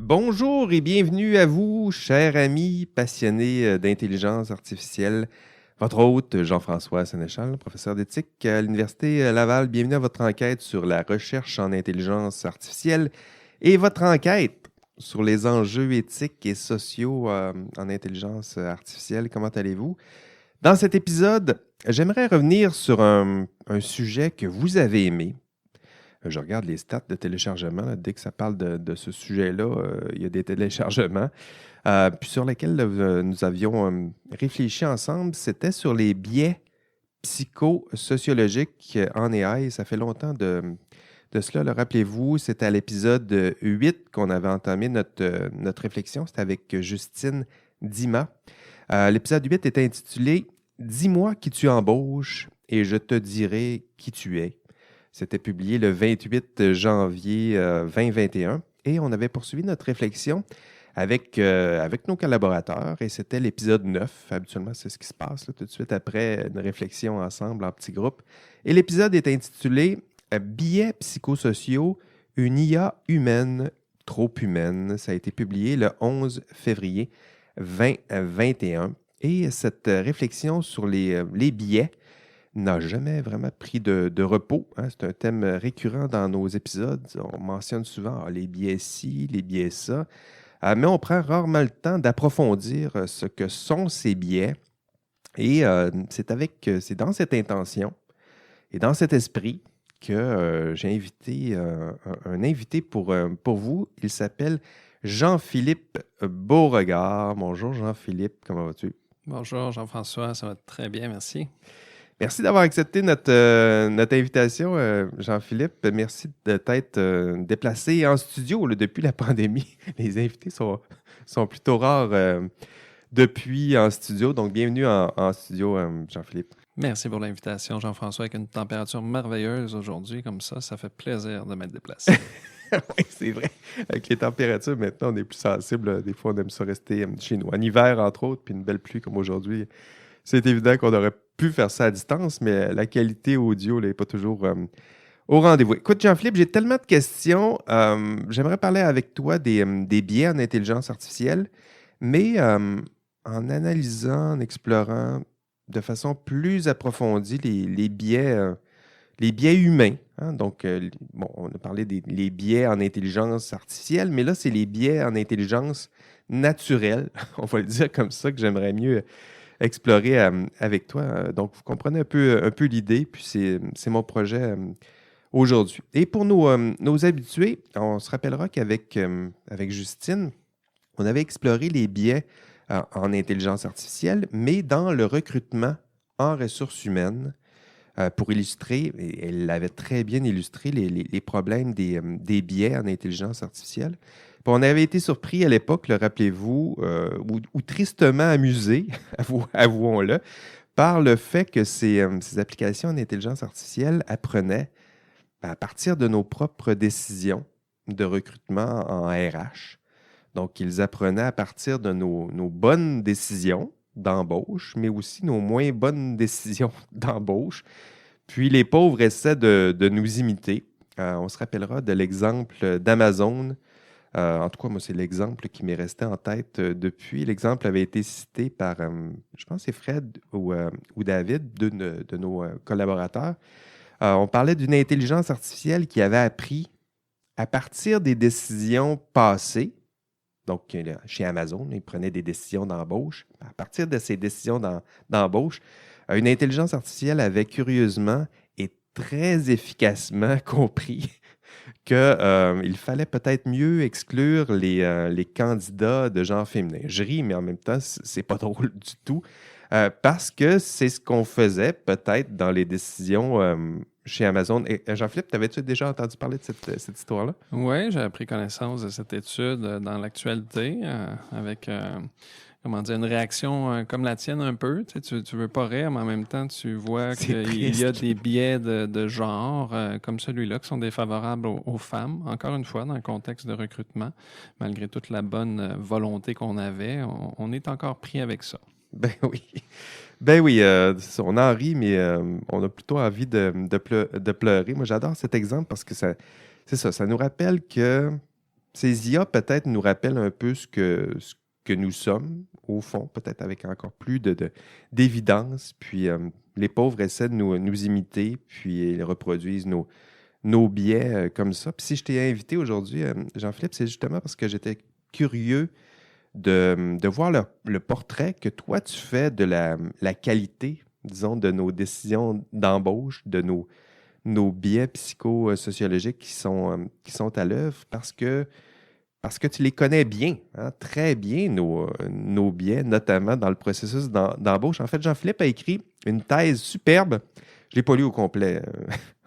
Bonjour et bienvenue à vous, chers amis passionnés d'intelligence artificielle. Votre hôte, Jean-François Sénéchal, professeur d'éthique à l'Université Laval. Bienvenue à votre enquête sur la recherche en intelligence artificielle et votre enquête sur les enjeux éthiques et sociaux en intelligence artificielle. Comment allez-vous? Dans cet épisode, j'aimerais revenir sur un sujet que vous avez aimé. Je regarde les stats de téléchargement. Là, dès que ça parle de ce sujet-là, il y a des téléchargements. Puis sur lesquels nous avions réfléchi ensemble, c'était sur les biais psychosociologiques en AI. Ça fait longtemps de cela. Là. Rappelez-vous, c'était à l'épisode 8 qu'on avait entamé notre réflexion. C'était avec Justine Dima. L'épisode 8 était intitulé « Dis-moi qui tu embauches et je te dirai qui tu es ». C'était publié le 28 janvier 2021 et on avait poursuivi notre réflexion avec nos collaborateurs et c'était l'épisode 9. Habituellement, c'est ce qui se passe là, tout de suite après une réflexion ensemble en petit groupe. Et l'épisode est intitulé « Biais psychosociaux, une IA humaine, trop humaine ». Ça a été publié le 11 février 2021. Et cette réflexion sur les biais n'a jamais vraiment pris de repos. Hein. C'est un thème récurrent dans nos épisodes. On mentionne souvent les biais ci, les biais ça, mais on prend rarement le temps d'approfondir ce que sont ces biais. Et c'est dans cette intention et dans cet esprit que j'ai invité un invité pour vous. Il s'appelle Jean-Philippe Beauregard. Bonjour Jean-Philippe, comment vas-tu? Bonjour Jean-François, ça va très bien, merci. Merci d'avoir accepté notre invitation, Jean-Philippe. Merci de t'être déplacé en studio là, depuis la pandémie. Les invités sont plutôt rares depuis en studio. Donc, bienvenue en studio, Jean-Philippe. Merci pour l'invitation, Jean-François, avec une température merveilleuse aujourd'hui. Comme ça fait plaisir de m'être déplacé. Oui, c'est vrai. Avec les températures, maintenant, on est plus sensible. Des fois, on aime ça rester chez nous. En hiver, entre autres, puis une belle pluie comme aujourd'hui. C'est évident qu'on aurait pu faire ça à distance, mais la qualité audio n'est pas toujours au rendez-vous. Écoute, Jean-Philippe, j'ai tellement de questions. J'aimerais parler avec toi des biais en intelligence artificielle, mais en analysant, en explorant de façon plus approfondie les biais humains. Hein? Donc, on a parlé des biais en intelligence artificielle, mais là, c'est les biais en intelligence naturelle. On va le dire comme ça, que j'aimerais mieux explorer avec toi. Donc, vous comprenez un peu l'idée, puis c'est mon projet aujourd'hui. Et pour nos habitués, on se rappellera qu'avec Justine, on avait exploré les biais en intelligence artificielle, mais dans le recrutement en ressources humaines pour illustrer, et elle l'avait très bien illustré, les problèmes des biais en intelligence artificielle. Puis on avait été surpris à l'époque, le rappelez-vous, ou tristement amusé, avouons-le, par le fait que ces applications en intelligence artificielle apprenaient à partir de nos propres décisions de recrutement en RH. Donc, ils apprenaient à partir de nos bonnes décisions d'embauche, mais aussi nos moins bonnes décisions d'embauche. Puis, les pauvres essaient de nous imiter. On se rappellera de l'exemple d'Amazon. En tout cas, moi, c'est l'exemple qui m'est resté en tête depuis. L'exemple avait été cité par, je pense, c'est Fred ou David, deux de nos collaborateurs. On parlait d'une intelligence artificielle qui avait appris à partir des décisions passées. Donc, chez Amazon, ils prenaient des décisions d'embauche. À partir de ces décisions d'embauche, une intelligence artificielle curieusement et très efficacement compris qu'il fallait peut-être mieux exclure les candidats de genre féminin. Je ris, mais en même temps, c'est pas drôle du tout. Parce que c'est ce qu'on faisait peut-être dans les décisions chez Amazon. Et Jean-Philippe, t'avais-tu déjà entendu parler de cette histoire-là? Oui, j'ai pris connaissance de cette étude dans l'actualité avec une réaction comme la tienne un peu. Tu veux pas rire, mais en même temps, tu vois qu'il y a des biais de genre comme celui-là qui sont défavorables aux femmes. Encore une fois, dans le contexte de recrutement, malgré toute la bonne volonté qu'on avait, on est encore pris avec ça. Ben oui. Ben oui, on en rit, mais on a plutôt envie de pleurer. Moi, j'adore cet exemple parce que ça nous rappelle que ces IA peut-être nous rappellent un peu ce que nous sommes, au fond, peut-être avec encore plus d'évidence. Puis les pauvres essaient de nous imiter, puis ils reproduisent nos biais comme ça. Puis si je t'ai invité aujourd'hui, Jean-Philippe, c'est justement parce que j'étais curieux de voir le portrait que toi, tu fais de la qualité, disons, de nos décisions d'embauche, de nos biais psychosociologiques qui sont à l'œuvre, parce que tu les connais bien, hein, très bien, nos biais, notamment dans le processus d'embauche. En fait, Jean-Philippe a écrit une thèse superbe. Je ne l'ai pas lu au complet,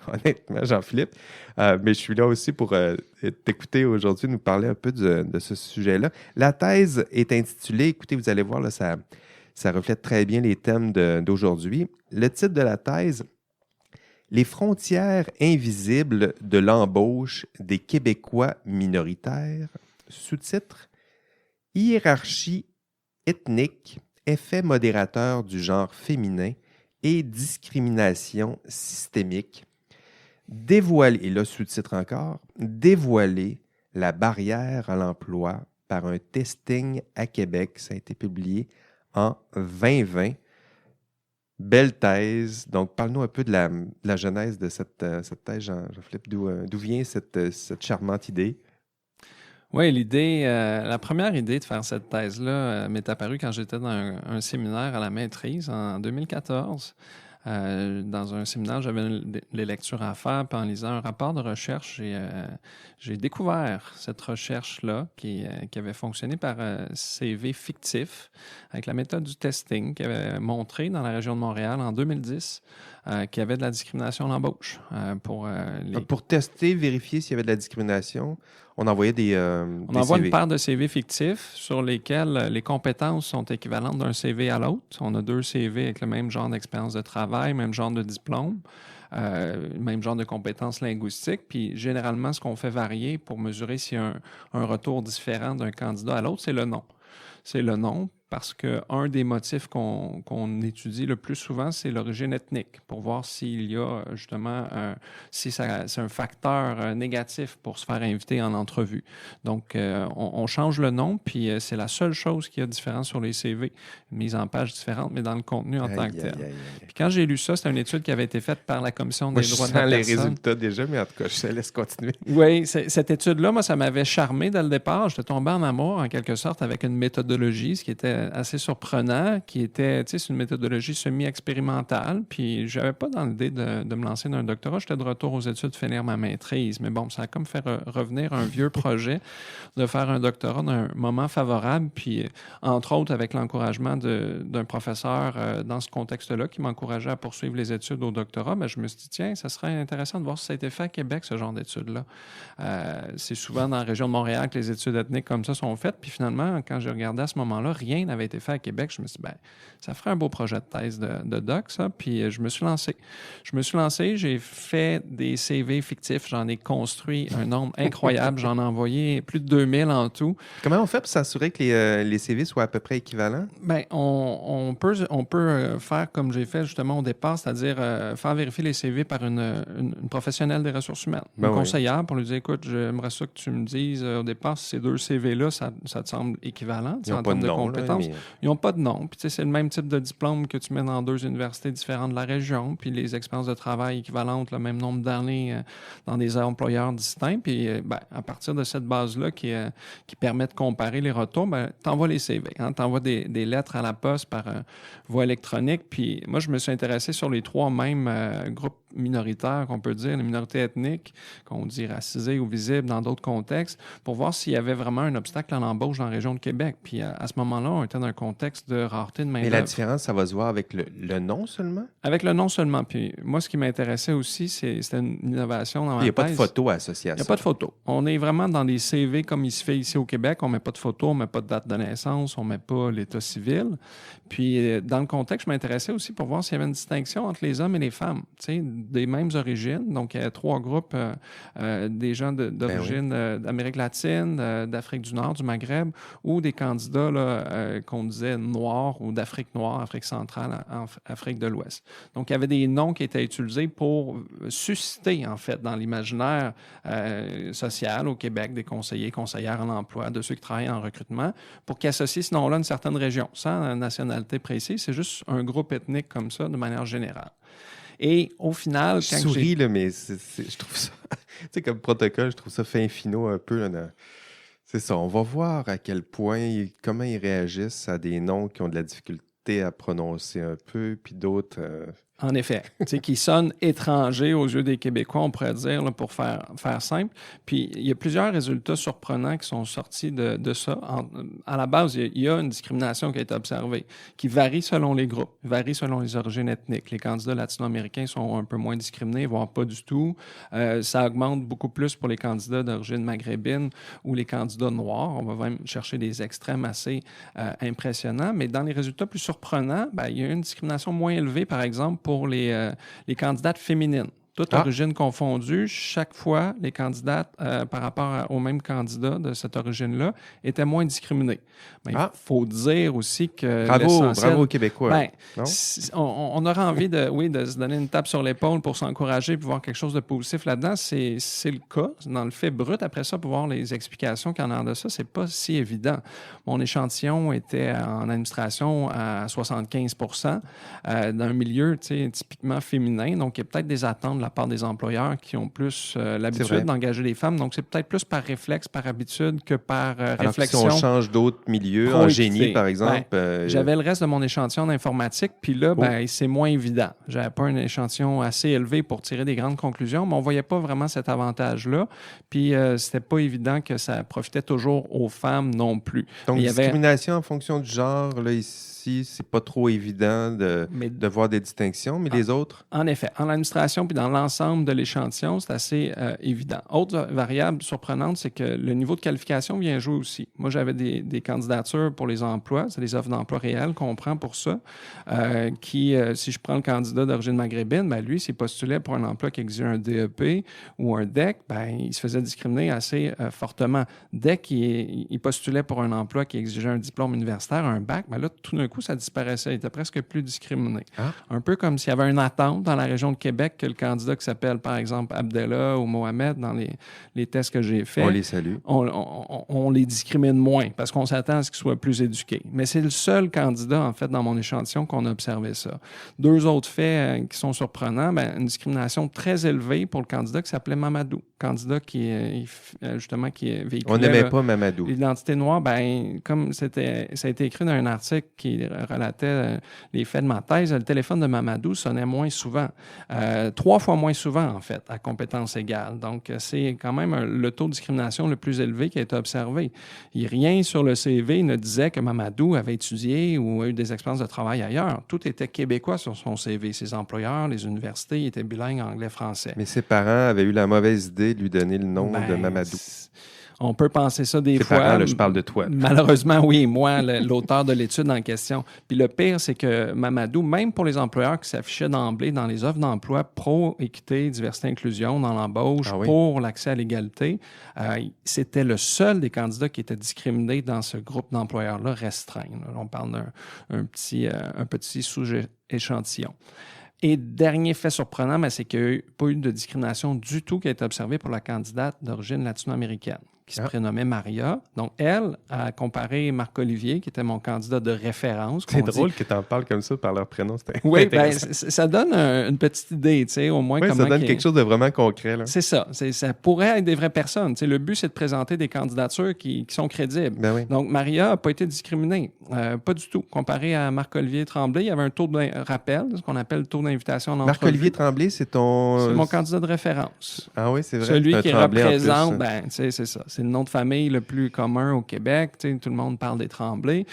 honnêtement, Jean-Philippe, mais je suis là aussi pour t'écouter aujourd'hui, nous parler un peu de ce sujet-là. La thèse est intitulée, écoutez, vous allez voir, là, ça reflète très bien les thèmes d'aujourd'hui. Le titre de la thèse, les frontières invisibles de l'embauche des Québécois minoritaires. Sous-titre, hiérarchie ethnique, effet modérateur du genre féminin et discrimination systémique. Dévoiler, et là sous-titre encore, dévoiler la barrière à l'emploi par un testing à Québec. Ça a été publié en 2020. Belle thèse. Donc, parle-nous un peu de la genèse de cette thèse, Jean-Philippe. D'où vient cette charmante idée? Oui, l'idée, la première idée de faire cette thèse-là m'est apparue quand j'étais dans un séminaire à la maîtrise en 2014. Dans un séminaire, j'avais des lectures à faire, puis en lisant un rapport de recherche, j'ai découvert cette recherche-là qui avait fonctionné par CV fictif avec la méthode du testing qui avait montré dans la région de Montréal en 2010 qu'il y avait de la discrimination à l'embauche. Pour tester, vérifier s'il y avait de la discrimination, on envoyait des On envoie CV. une paire de CV fictifs sur lesquels les compétences sont équivalentes d'un CV à l'autre. On a 2 CV avec le même genre d'expérience de travail, même genre de diplôme, même genre de compétences linguistiques. Puis généralement, ce qu'on fait varier pour mesurer s'il y a un retour différent d'un candidat à l'autre, c'est le nom. C'est le nom parce qu'un des motifs qu'on étudie le plus souvent, c'est l'origine ethnique, pour voir s'il y a justement, si c'est un facteur négatif pour se faire inviter en entrevue. Donc, on change le nom, puis c'est la seule chose qui a différent sur les CV, mise en page différente, mais dans le contenu en tant que tel. Puis quand j'ai lu ça, c'était une étude qui avait été faite par la Commission des droits de la personne. Je sens les résultats déjà, mais en tout cas, je te laisse continuer. Oui, cette étude-là, moi, ça m'avait charmé dès le départ. J'étais tombé en amour, en quelque sorte, avec une méthodologie, ce qui était assez surprenant, qui était, tu sais, c'est une méthodologie semi-expérimentale. Puis, je n'avais pas dans l'idée de me lancer dans un doctorat. J'étais de retour aux études, finir ma maîtrise. Mais bon, ça a comme fait revenir un vieux projet de faire un doctorat d'un moment favorable. Puis, entre autres, avec l'encouragement d'un professeur dans ce contexte-là qui m'encourageait à poursuivre les études au doctorat, ben, je me suis dit, tiens, ça serait intéressant de voir si ça a été fait à Québec, ce genre d'études-là. C'est souvent dans la région de Montréal que les études ethniques comme ça sont faites. Puis finalement, quand j'ai regardé à ce moment-là, rien n'avait été fait à Québec. Je me suis dit, ben, ça ferait un beau projet de thèse de doc, ça. Puis je me suis lancé. J'ai fait des CV fictifs. J'en ai construit un nombre incroyable. J'en ai envoyé plus de 2000 en tout. Comment on fait pour s'assurer que les CV soient à peu près équivalents? Bien, on peut faire comme j'ai fait justement au départ, c'est-à-dire faire vérifier les CV par une professionnelle des ressources humaines, une conseillère, pour lui dire, écoute, j'aimerais ça que tu me dises au départ si ces 2 CV-là, ça te semble équivalent en termes de compétences. Ils n'ont pas de nom. Puis, tu sais, c'est le même type de diplôme que tu mets dans 2 universités différentes de la région. Puis, les expériences de travail équivalentes, le même nombre d'années dans des employeurs distincts. Puis, ben, à partir de cette base-là qui permet de comparer les retours, ben, tu envoies les CV. Hein, tu envoies des lettres à la poste par voie électronique. Puis, moi, je me suis intéressé sur les 3 mêmes groupes minoritaires, qu'on peut dire, les minorités ethniques, qu'on dit racisées ou visibles dans d'autres contextes, pour voir s'il y avait vraiment un obstacle à l'embauche dans la région de Québec. Puis à ce moment-là, on était dans un contexte de rareté de main-d'œuvre. Mais la différence, ça va se voir avec le nom seulement? Avec le nom seulement. Puis moi, ce qui m'intéressait aussi, c'était une innovation dans ma thèse. Il n'y a pas de photo associée à ça. Il n'y a pas de photo. On est vraiment dans des CV comme il se fait ici au Québec. On ne met pas de photo, on ne met pas de date de naissance, on ne met pas l'état civil. Puis dans le contexte, je m'intéressais aussi pour voir s'il y avait une distinction entre les hommes et les femmes, tu sais, des mêmes origines. Donc, il y a 3 groupes, des gens d'origine d'Amérique latine, d'Afrique du Nord, du Maghreb, ou des candidats là, qu'on disait noir ou d'Afrique noire, Afrique centrale, Afrique de l'Ouest. Donc, il y avait des noms qui étaient utilisés pour susciter, en fait, dans l'imaginaire social au Québec, des conseillers, conseillères en emploi, de ceux qui travaillent en recrutement, pour qu'ils associent ce nom-là à une certaine région, sans nationalité précise. C'est juste un groupe ethnique comme ça, de manière générale. Et au final... Je souris, là, mais je trouve ça... tu sais, comme protocole, je trouve ça fin finot un peu. Là, c'est ça, on va voir à quel point, comment ils réagissent à des noms qui ont de la difficulté à prononcer un peu, puis d'autres... En effet, tu sais, qui sonnent étrangers aux yeux des Québécois, on pourrait dire, là, pour faire simple. Puis, il y a plusieurs résultats surprenants qui sont sortis de ça. À la base, il y a une discrimination qui a été observée, qui varie selon les groupes, varie selon les origines ethniques. Les candidats latino-américains sont un peu moins discriminés, voire pas du tout. Ça augmente beaucoup plus pour les candidats d'origine maghrébine ou les candidats noirs. On va même chercher des extrêmes assez impressionnants. Mais dans les résultats plus surprenants, il y a une discrimination moins élevée, par exemple, pour les candidates féminines. Toutes origines confondues, chaque fois, les candidates, par rapport aux mêmes candidats de cette origine-là, étaient moins discriminés. Mais il faut dire aussi que Bravo aux Québécois. On aurait envie de se donner une tape sur l'épaule pour s'encourager et voir quelque chose de positif là-dedans. C'est le cas. Dans le fait brut, après ça, pour voir les explications qu'il y en a de ça, c'est pas si évident. Mon échantillon était en administration à 75 % d'un milieu typiquement féminin. Donc, il y a peut-être des attentes de la part des employeurs qui ont plus l'habitude d'engager les femmes. Donc, c'est peut-être plus par réflexe, par habitude que par réflexion. Alors, si on change d'autres milieux, en génie, par exemple... J'avais le reste de mon échantillon d'informatique, puis là, c'est moins évident. J'avais pas un échantillon assez élevé pour tirer des grandes conclusions, mais on voyait pas vraiment cet avantage-là. Puis, c'était pas évident que ça profitait toujours aux femmes non plus. Donc, discrimination en fonction du genre, là, ici, c'est pas trop évident de voir des distinctions, mais les autres? En effet. En administration, puis dans l'ensemble de l'échantillon, c'est assez évident. Autre variable surprenante, c'est que le niveau de qualification vient jouer aussi. Moi, j'avais des candidatures pour les emplois, c'est des offres d'emploi réelles qu'on prend pour ça, si je prends le candidat d'origine maghrébine, lui, s'il postulait pour un emploi qui exigeait un DEP ou un DEC, il se faisait discriminer assez fortement. Dès qu'il postulait pour un emploi qui exigeait un diplôme universitaire, un bac, là, tout d'un coup, ça disparaissait. Il était presque plus discriminé. Un peu comme s'il y avait une attente dans la région de Québec que le candidat qui s'appelle, par exemple, Abdallah ou Mohamed, dans les tests que j'ai faits... On les salue. On les discrimine moins parce qu'on s'attend à ce qu'ils soient plus éduqués. Mais c'est le seul candidat, en fait, dans mon échantillon qu'on a observé ça. Deux autres faits qui sont surprenants, une discrimination très élevée pour le candidat qui s'appelait Mamadou. Candidat qui véhiculait... On n'aimait pas Mamadou. L'identité noire, comme ça a été écrit dans un article qui relatait les faits de ma thèse, le téléphone de Mamadou sonnait moins souvent. 3 fois moins souvent, en fait, à compétences égales. Donc, c'est quand même le taux de discrimination le plus élevé qui a été observé. Rien sur le CV ne disait que Mamadou avait étudié ou a eu des expériences de travail ailleurs. Tout était québécois sur son CV. Ses employeurs, les universités, étaient bilingues anglais-français. Mais ses parents avaient eu la mauvaise idée de lui donner le nom de Mamadou. On peut penser ça des fois. Parents, là, je parle de toi. Malheureusement, oui, moi, l'auteur de l'étude en question. Puis le pire, c'est que Mamadou, même pour les employeurs qui s'affichaient d'emblée dans les offres d'emploi pro-équité, diversité, inclusion, dans l'embauche, pour l'accès à l'égalité, c'était le seul des candidats qui était discriminé dans ce groupe d'employeurs-là restreint. Là, on parle d'un petit sous-échantillon. Et dernier fait surprenant, c'est qu'il n'y a pas eu de discrimination du tout qui a été observée pour la candidate d'origine latino-américaine, qui se prénommait Maria. Donc, elle a comparé Marc-Olivier, qui était mon candidat de référence. C'est drôle que tu en parles comme ça par leur prénom. Oui, ça donne une petite idée, tu sais, au moins. Oui, ça donne quelque chose de vraiment concret. Là. C'est ça. Ça pourrait être des vraies personnes. Tu sais, le but, c'est de présenter des candidatures qui sont crédibles. Donc, Maria n'a pas été discriminée. Pas du tout. Comparé à Marc-Olivier Tremblay, il y avait un taux de rappel, ce qu'on appelle le taux d'invitation en entrevue. Marc-Olivier Tremblay, c'est ton... C'est mon candidat de référence. Ah oui, c'est vrai. Celui qui représente, tu sais, c'est ça. C'est le nom de famille le plus commun au Québec. Tu sais, tout le monde parle des Tremblay.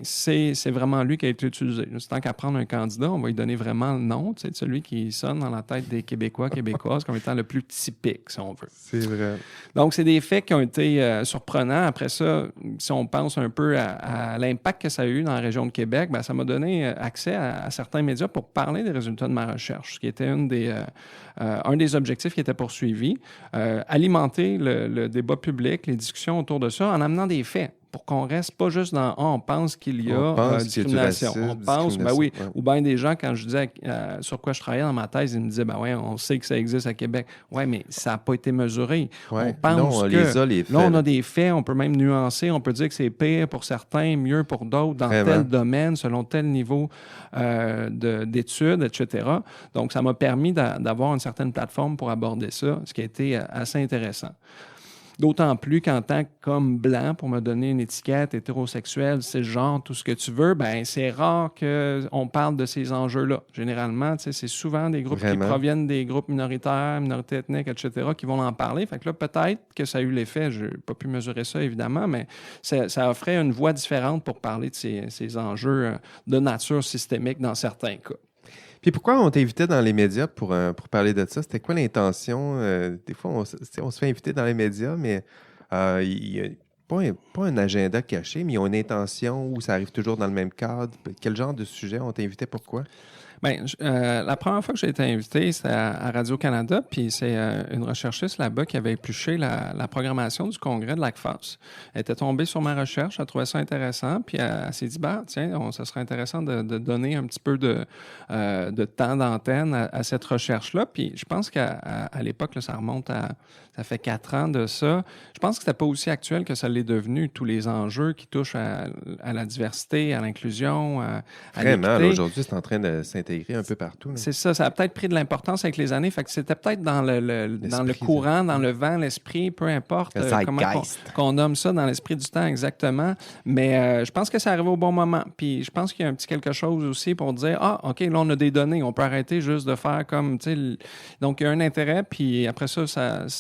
C'est vraiment lui qui a été utilisé. C'est tant qu'à prendre un candidat, on va lui donner vraiment le nom, tu sais, de celui qui sonne dans la tête des Québécois, Québécoises comme étant le plus typique, si on veut. C'est vrai. Donc, c'est des faits qui ont été surprenants. Après ça, si on pense un peu à l'impact que ça a eu dans la région de Québec, ça m'a donné accès à certains médias pour parler des résultats de ma recherche, ce qui était un des objectifs qui était poursuivi. Alimenter le débat public, les discussions autour de ça, en amenant des faits. pour qu'on reste pas juste dans on pense qu'il y a discrimination. On pense, ben oui. Ouais. Ou bien des gens, quand je disais sur quoi je travaillais dans ma thèse, ils me disaient, ben ouais, on sait que ça existe à Québec. Ouais, mais ça n'a pas été mesuré. Ouais. On pense on que les faits. Là, on a des faits, on peut même nuancer, on peut dire que c'est pire pour certains, mieux pour d'autres, dans tel domaine, selon tel niveau d'études, etc. Donc, ça m'a permis d'avoir une certaine plateforme pour aborder ça, ce qui a été assez intéressant. D'autant plus qu'en tant qu'homme blanc, pour me donner une étiquette hétérosexuelle, c'est genre, tout ce que tu veux, ben c'est rare qu'on parle de ces enjeux-là. Généralement, c'est souvent des groupes qui proviennent des groupes minoritaires, minorités ethniques, etc., qui vont en parler. Fait que là, peut-être que ça a eu l'effet, je n'ai pas pu mesurer ça, évidemment, mais ça offrait une voie différente pour parler de ces enjeux de nature systémique dans certains cas. Puis pourquoi on t'invitait dans les médias pour parler de ça? C'était quoi l'intention? Des fois, on se fait inviter dans les médias, mais il n'y a pas un agenda caché, mais il y a une intention où ça arrive toujours dans le même cadre. Quel genre de sujet on t'invitait? Pourquoi? Bien, la première fois que j'ai été invité, c'était à Radio-Canada, puis c'est une recherchiste là-bas qui avait épluché la programmation du congrès de l'ACFAS. Elle était tombée sur ma recherche, elle trouvait ça intéressant, puis elle s'est dit, tiens, ça serait intéressant de donner un petit peu de temps d'antenne à cette recherche-là. Puis je pense qu'à l'époque, là, ça remonte ça fait 4 ans de ça. Je pense que c'était pas aussi actuel que ça l'est devenu, tous les enjeux qui touchent à la diversité, à l'inclusion, à Vraiment, là, aujourd'hui, c'est en train de s'intégrer un peu partout. Là. C'est ça a peut-être pris de l'importance avec les années. Fait que c'était peut-être dans le courant, dans le vent, l'esprit, peu importe comment qu'on nomme ça dans l'esprit du temps exactement. Mais je pense que ça arrive au bon moment. Puis je pense qu'il y a un petit quelque chose aussi pour dire, OK, là, on a des données. On peut arrêter juste de faire comme, tu sais. Donc, il y a un intérêt. Puis après ça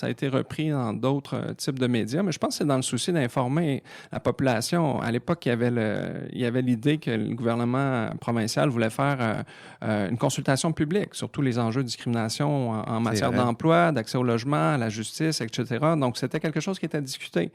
a été repris dans d'autres types de médias. Mais je pense que c'est dans le souci d'informer la population. À l'époque, il y avait l'idée que le gouvernement provincial voulait faire une consultation publique sur tous les enjeux de discrimination en matière d'emploi, d'accès au logement, à la justice, etc. Donc, c'était quelque chose qui était discuté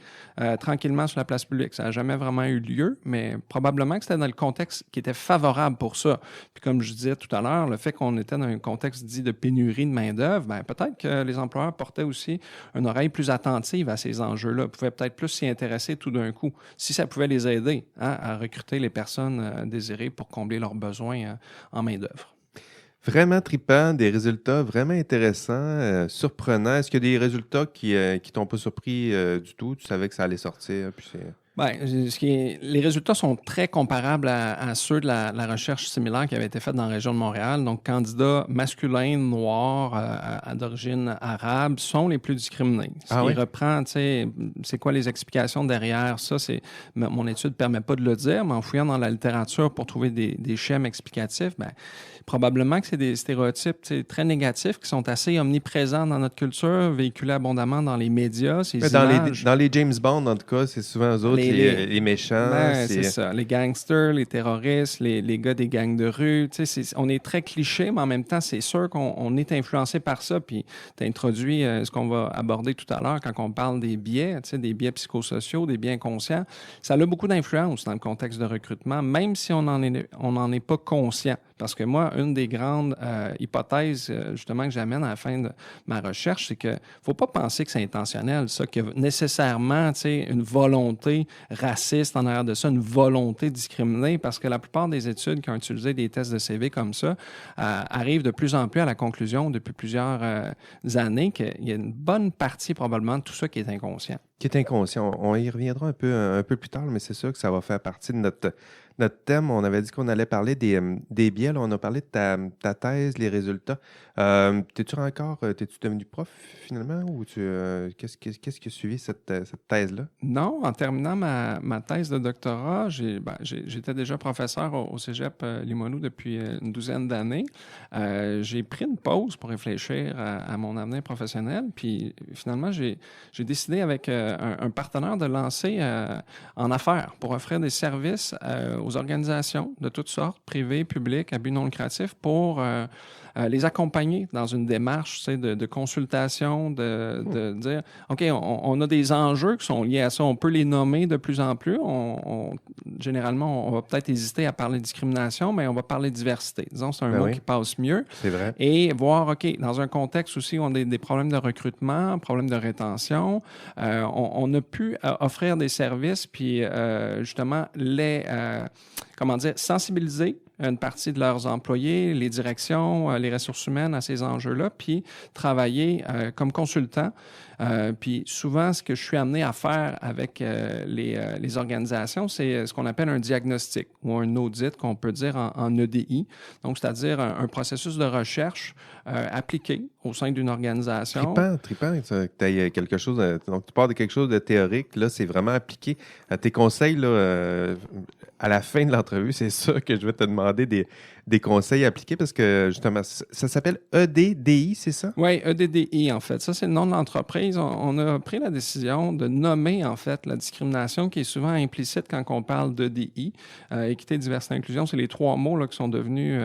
tranquillement sur la place publique. Ça n'a jamais vraiment eu lieu, mais probablement que c'était dans le contexte qui était favorable pour ça. Puis comme je disais tout à l'heure, le fait qu'on était dans un contexte dit de pénurie de main-d'œuvre, bien, peut-être que les employeurs portaient aussi une oreille plus attentive à ces enjeux-là, pouvaient peut-être plus s'y intéresser tout d'un coup, si ça pouvait les aider à recruter les personnes désirées pour combler leurs besoins en main-d'œuvre. Vraiment trippant, des résultats vraiment intéressants, surprenants. Est-ce qu'il y a des résultats qui t'ont pas surpris du tout? Tu savais que ça allait sortir? Puis Bien, les résultats sont très comparables à ceux de la recherche similaire qui avait été faite dans la région de Montréal. Donc, candidats masculins, noirs, d'origine arabe sont les plus discriminés. Il reprend, tu sais, c'est quoi les explications derrière ça? Mon étude ne permet pas de le dire, mais en fouillant dans la littérature pour trouver des schèmes explicatifs, bien, probablement que c'est des stéréotypes très négatifs qui sont assez omniprésents dans notre culture, véhiculés abondamment dans les médias. Dans les James Bond, en tout cas, c'est souvent eux autres les méchants. C'est ça. Les gangsters, les terroristes, les gars des gangs de rue. On est très cliché, mais en même temps, c'est sûr qu'on est influencé par ça. Puis tu as introduit ce qu'on va aborder tout à l'heure quand on parle des biais psychosociaux, des biais inconscients. Ça a beaucoup d'influence dans le contexte de recrutement, même si on n'en est pas conscient. Parce que moi, une des grandes hypothèses, justement, que j'amène à la fin de ma recherche, c'est qu'il ne faut pas penser que c'est intentionnel, ça, qu'il y a nécessairement une volonté raciste en arrière de ça, une volonté de discriminer, parce que la plupart des études qui ont utilisé des tests de CV comme ça arrivent de plus en plus à la conclusion, depuis plusieurs années, qu'il y a une bonne partie probablement de tout ça qui est inconscient. Qui est inconscient. On y reviendra un peu plus tard, mais c'est sûr que ça va faire partie de notre thème. On avait dit qu'on allait parler des biais. Là, on a parlé de ta thèse, les résultats. T'es-tu devenu prof finalement ou qu'est-ce qui a suivi cette thèse-là? Non, en terminant ma thèse de doctorat, j'étais déjà professeur au Cégep Limoilou depuis une douzaine d'années. J'ai pris une pause pour réfléchir à mon avenir professionnel. Puis finalement, j'ai décidé avec un partenaire de lancer en affaires pour offrir des services aux organisations de toutes sortes, privées, publiques, à but non lucratif, pour les accompagner dans une démarche de consultation, de dire, OK, on a des enjeux qui sont liés à ça, on peut les nommer de plus en plus. Généralement, on va peut-être hésiter à parler de discrimination, mais on va parler de diversité. Disons, c'est un mot qui passe mieux. C'est vrai. Et voir, OK, dans un contexte aussi où on a des problèmes de recrutement, problèmes de rétention, on a pu offrir des services, puis justement sensibiliser une partie de leurs employés, les directions, les ressources humaines à ces enjeux-là, puis travailler comme consultant. Puis souvent, ce que je suis amené à faire avec les organisations, c'est ce qu'on appelle un diagnostic ou un audit qu'on peut dire en EDI. Donc, c'est-à-dire un processus de recherche appliqué au sein d'une organisation. Trippant, que tu aies quelque chose. Donc, tu pars de quelque chose de théorique. Là, c'est vraiment appliqué. Tes conseils, là, à la fin de l'entrevue, c'est ça que je vais te demander des conseils appliqués parce que, justement, ça s'appelle EDDI, c'est ça? Oui, EDDI, en fait. Ça, c'est le nom de l'entreprise. On a pris la décision de nommer, en fait, la discrimination qui est souvent implicite quand on parle d'EDI. Équité, diversité, inclusion, c'est les 3 mots là, qui sont devenus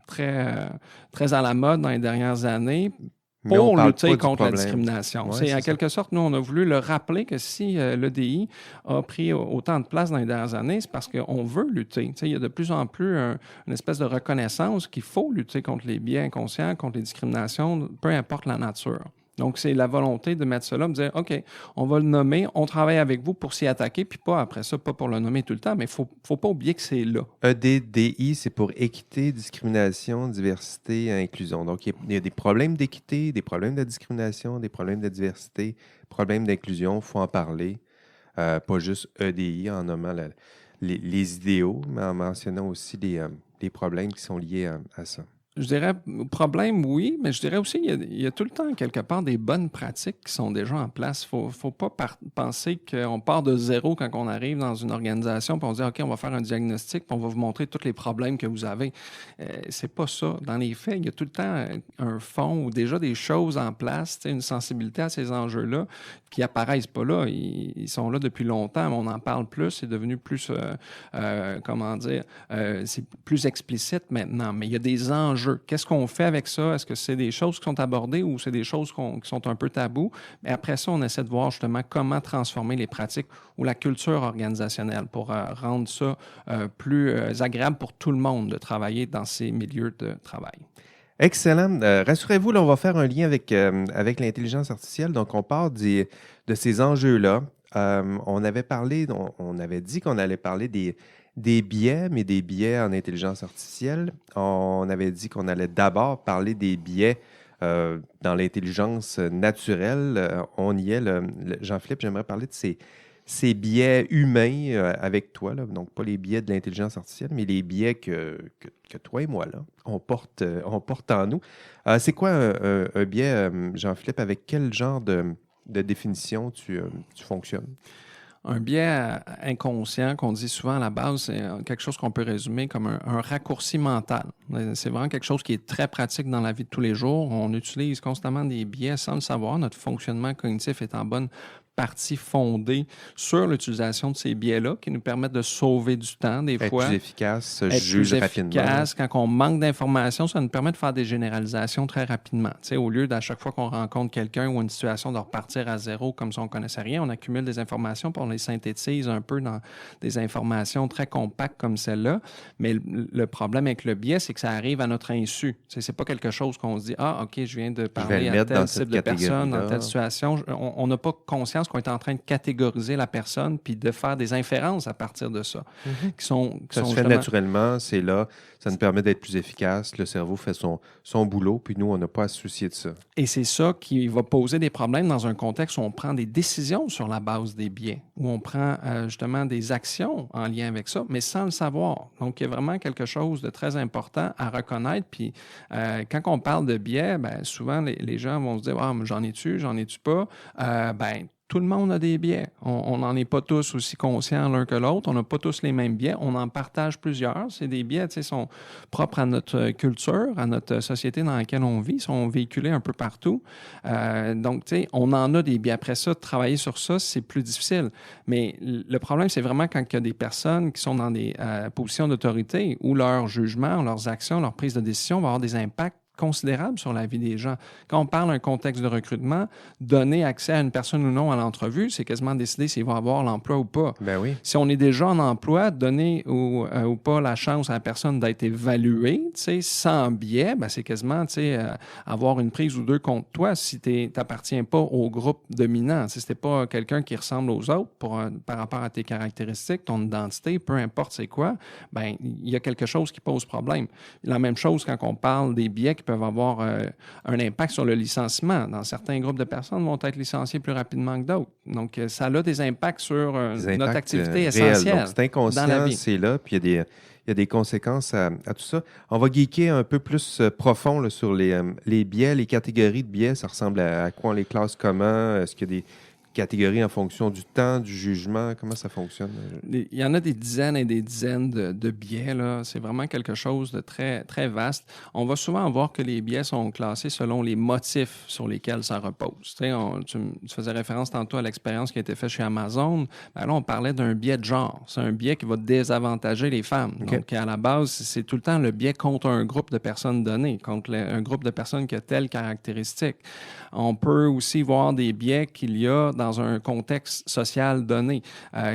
très à la mode dans les dernières années pour lutter contre la discrimination. Ouais, c'est en quelque sorte, nous, on a voulu le rappeler que si l'EDI a pris autant de place dans les dernières années, c'est parce qu'on veut lutter. Il y a de plus en plus une espèce de reconnaissance qu'il faut lutter contre les biais inconscients, contre les discriminations, peu importe la nature. Donc, c'est la volonté de mettre cela, de dire, OK, on va le nommer, on travaille avec vous pour s'y attaquer, puis pas après ça, pas pour le nommer tout le temps, mais il ne faut pas oublier que c'est là. EDDI, c'est pour équité, discrimination, diversité, inclusion. Donc, il y a des problèmes d'équité, des problèmes de discrimination, des problèmes de diversité, problèmes d'inclusion, il faut en parler. Pas juste EDI en nommant les idéaux, mais en mentionnant aussi les problèmes qui sont liés à ça. Je dirais, problème, oui, mais je dirais aussi qu'il y a tout le temps, quelque part, des bonnes pratiques qui sont déjà en place. Il ne faut pas penser qu'on part de zéro quand on arrive dans une organisation puis on dit, OK, on va faire un diagnostic puis on va vous montrer tous les problèmes que vous avez. C'est pas ça. Dans les faits, il y a tout le temps un fond ou déjà des choses en place, une sensibilité à ces enjeux-là qui apparaissent pas là. Ils sont là depuis longtemps, mais on en parle plus. C'est devenu plus, c'est plus explicite maintenant. Mais il y a des enjeux. Qu'est-ce qu'on fait avec ça? Est-ce que c'est des choses qui sont abordées ou c'est des choses qui sont un peu tabous? Mais après ça, on essaie de voir justement comment transformer les pratiques ou la culture organisationnelle pour rendre ça plus agréable pour tout le monde de travailler dans ces milieux de travail. Excellent. Rassurez-vous, là, on va faire un lien avec l'intelligence artificielle. Donc, on part de ces enjeux-là. On avait dit qu'on allait parler des biais, mais des biais en intelligence artificielle. On avait dit qu'on allait d'abord parler des biais dans l'intelligence naturelle. On y est. Jean-Philippe, j'aimerais parler de ces biais humains avec toi. Là. Donc, pas les biais de l'intelligence artificielle, mais les biais que toi et moi, là, on porte en nous. C'est quoi un biais, Jean-Philippe? Avec quel genre de définition tu fonctionnes? Un biais inconscient qu'on dit souvent à la base, c'est quelque chose qu'on peut résumer comme un raccourci mental. C'est vraiment quelque chose qui est très pratique dans la vie de tous les jours. On utilise constamment des biais sans le savoir. Notre fonctionnement cognitif est en bonne partie fondée sur l'utilisation de ces biais-là qui nous permettent de sauver du temps des fois. Être plus efficace, juger rapidement. Efficace. Quand on manque d'informations, ça nous permet de faire des généralisations très rapidement. T'sais, au lieu d'à chaque fois qu'on rencontre quelqu'un ou une situation de repartir à zéro comme si on ne connaissait rien, on accumule des informations puis on les synthétise un peu dans des informations très compactes comme celle-là. Mais le problème avec le biais, c'est que ça arrive à notre insu. T'sais, c'est pas quelque chose qu'on se dit « Ah, OK, je viens de parler à tel type de personne dans telle situation. » On n'a pas conscience qu'on est en train de catégoriser la personne puis de faire des inférences à partir de ça. Ça se fait naturellement, c'est là, ça nous permet d'être plus efficace, le cerveau fait son boulot, puis nous, on n'a pas à se soucier de ça. Et c'est ça qui va poser des problèmes dans un contexte où on prend des décisions sur la base des biais, où on prend justement des actions en lien avec ça, mais sans le savoir. Donc, il y a vraiment quelque chose de très important à reconnaître. Puis, quand on parle de biais, ben, souvent, les gens vont se dire « Ah, j'en ai-tu pas? » Tout le monde a des biais. On n'en est pas tous aussi conscients l'un que l'autre. On n'a pas tous les mêmes biais. On en partage plusieurs. C'est des biais qui sont propres à notre culture, à notre société dans laquelle on vit. Ils sont véhiculés un peu partout. Donc, on en a des biais. Après ça, travailler sur ça, c'est plus difficile. Mais le problème, c'est vraiment quand il y a des personnes qui sont dans des positions d'autorité où leur jugement, leurs actions, leur prise de décision va avoir des impacts considérable sur la vie des gens. Quand on parle d'un contexte de recrutement, donner accès à une personne ou non à l'entrevue, c'est quasiment décider s'il va avoir l'emploi ou pas. Ben oui. Si on est déjà en emploi, donner ou pas la chance à la personne d'être évaluée, sans biais, ben c'est quasiment avoir une prise ou deux contre toi si tu n'appartiens pas au groupe dominant. Si tu n'es pas quelqu'un qui ressemble aux autres par rapport à tes caractéristiques, ton identité, peu importe c'est quoi, ben il y a quelque chose qui pose problème. La même chose quand on parle des biais qui peuvent avoir un impact sur le licenciement. Dans certains groupes de personnes vont être licenciés plus rapidement que d'autres. Donc, ça a des impacts sur notre activité essentielle. Donc, c'est inconscient, c'est là, puis il y a des conséquences à tout ça. On va geeker un peu plus profond là, sur les biais, les catégories de biais. Ça ressemble à quoi on les classe comment? Est-ce qu'il y a des catégories en fonction du temps, du jugement? Comment ça fonctionne? Il y en a des dizaines et des dizaines de biais, là. C'est vraiment quelque chose de très, très vaste. On va souvent voir que les biais sont classés selon les motifs sur lesquels ça repose. Tu faisais référence tantôt à l'expérience qui a été faite chez Amazon. Ben là, on parlait d'un biais de genre. C'est un biais qui va désavantager les femmes. Okay. Donc, à la base, c'est tout le temps le biais contre un groupe de personnes données, contre un groupe de personnes qui a telle caractéristique. On peut aussi voir des biais qu'il y a dans un contexte social donné,